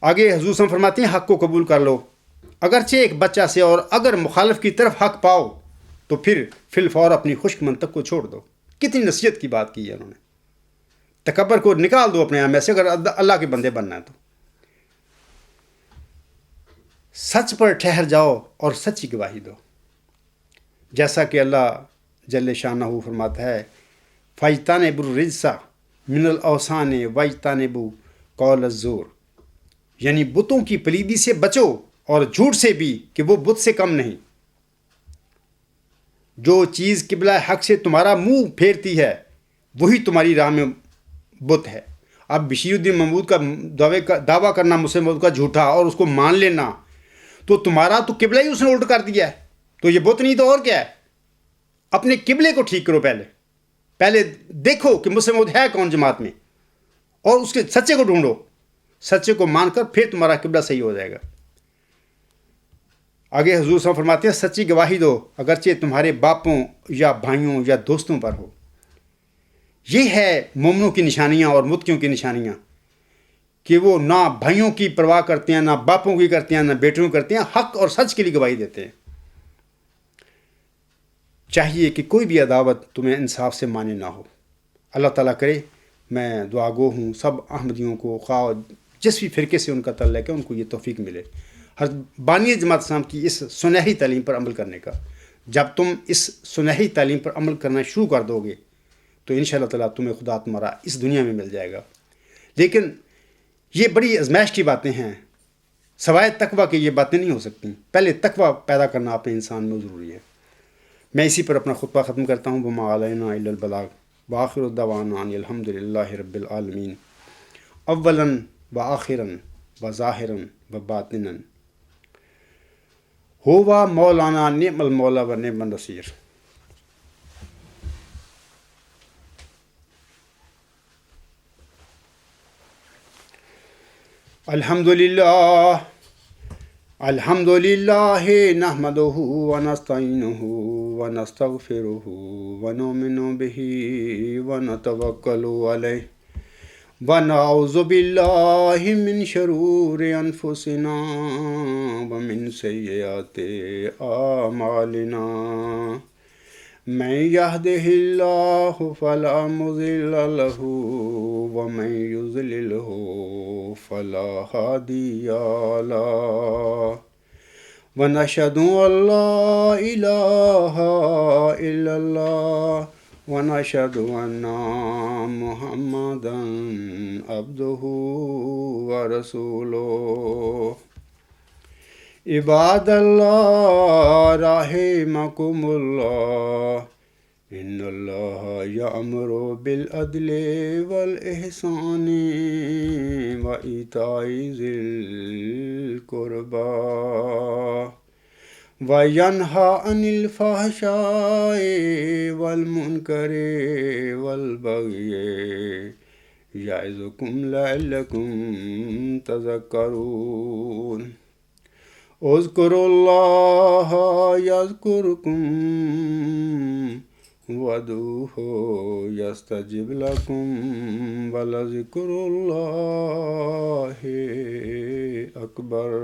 آگے حضور صلی اللہ علیہ وسلم فرماتے ہیں: حق کو قبول کر لو اگرچہ ایک بچہ سے، اور اگر مخالف کی طرف حق پاؤ تو پھر فی الفور اپنی خشک منطق کو چھوڑ دو۔ کتنی نصیحت کی بات کی ہے انہوں نے۔ تکبر کو نکال دو اپنے آپ میں سے اگر اللہ کے بندے بننا ہے تو۔ سچ پر ٹھہر جاؤ اور سچی گواہی دو، جیسا کہ اللہ جل شانہ فرماتا ہے: فَاجْتَنِبُوا الرِّجْسَ مِنَ الْأَوْثَانِ وَاجْتَنِبُوا قَوْلَ الزُّورِ، یعنی بتوں کی پلیدی سے بچو اور جھوٹ سے بھی کہ وہ بت سے کم نہیں۔ جو چیز قبلہ حق سے تمہارا منہ پھیرتی ہے وہی تمہاری راہ میں بت ہے۔ اب بشیر الدین محمود کا دعویٰ کرنا مسلم موعود کا جھوٹا اور اس کو مان لینا، تو تمہارا تو قبلہ ہی اس نے الٹ کر دیا ہے، تو یہ بت نہیں تو اور کیا ہے؟ اپنے قبلے کو ٹھیک کرو، پہلے دیکھو کہ مسلم موعود ہے کون جماعت میں، اور اس کے سچے کو ڈھونڈو، سچے کو مان کر پھر تمہارا قبلہ صحیح ہو جائے گا۔ آگے حضور صلی اللہ علیہ وسلم فرماتے ہیں: سچی گواہی دو اگرچہ تمہارے باپوں یا بھائیوں یا دوستوں پر ہو۔ یہ ہے مومنوں کی نشانیاں اور متقیوں کی نشانیاں، کہ وہ نہ بھائیوں کی پرواہ کرتے ہیں، نہ باپوں کی کرتے ہیں، نہ بیٹوں کی کرتے ہیں، حق اور سچ کے لیے گواہی دیتے ہیں۔ چاہیے کہ کوئی بھی عداوت تمہیں انصاف سے مانے نہ ہو۔ اللہ تعالیٰ کرے، میں دعا گو ہوں سب احمدیوں کو، خواہ جس بھی فرقے سے ان کا تعلق ہے، ان کو یہ توفیق ملے بانی جماعت اسلام کی اس سنہری تعلیم پر عمل کرنے کا۔ جب تم اس سنہری تعلیم پر عمل کرنا شروع کر دو گے تو انشاءاللہ تعالیٰ تمہیں خدا تمہارا اس دنیا میں مل جائے گا۔ لیکن یہ بڑی آزمائش کی باتیں ہیں، سوائے تقویٰ کے یہ باتیں نہیں ہو سکتی۔ پہلے تقویٰ پیدا کرنا اپنے انسان میں ضروری ہے۔ میں اسی پر اپنا خطبہ ختم کرتا ہوں۔ وما علینا الا البلاغ وآخر دعوانا ان الحمد للہ رب العالمین، اولا وآخرا وظاہرا وباطنا، ہوا مولانا نعم المولا و نعم النصیر۔ الحمد للہ نحمدہ ونستعینہ ونستغفرہ ونؤمن بہ ونتوکل علیہ ونعوذ باللہ من شرور انفسنا ومن سیئات اعمالنا، من یہدہ اللہ فلا مضل لہ ومن یضللہ فلا ہادی لہ، ونشہد ان لا الہ الا اللہ ونشہد ان محمدا عبدہ ورسولہ۔ عباد اللہ رحمکم اللہ ان اللہ یأمر بالعدل والاحسان وایتاء ذی القربی وینہی عن الفحشاء والمنکر والبغی یعظکم لعلکم تذکرون اذکروا اللہ یذکرکم وادعوہ یستجب لکم ولذکر اللہ اکبر.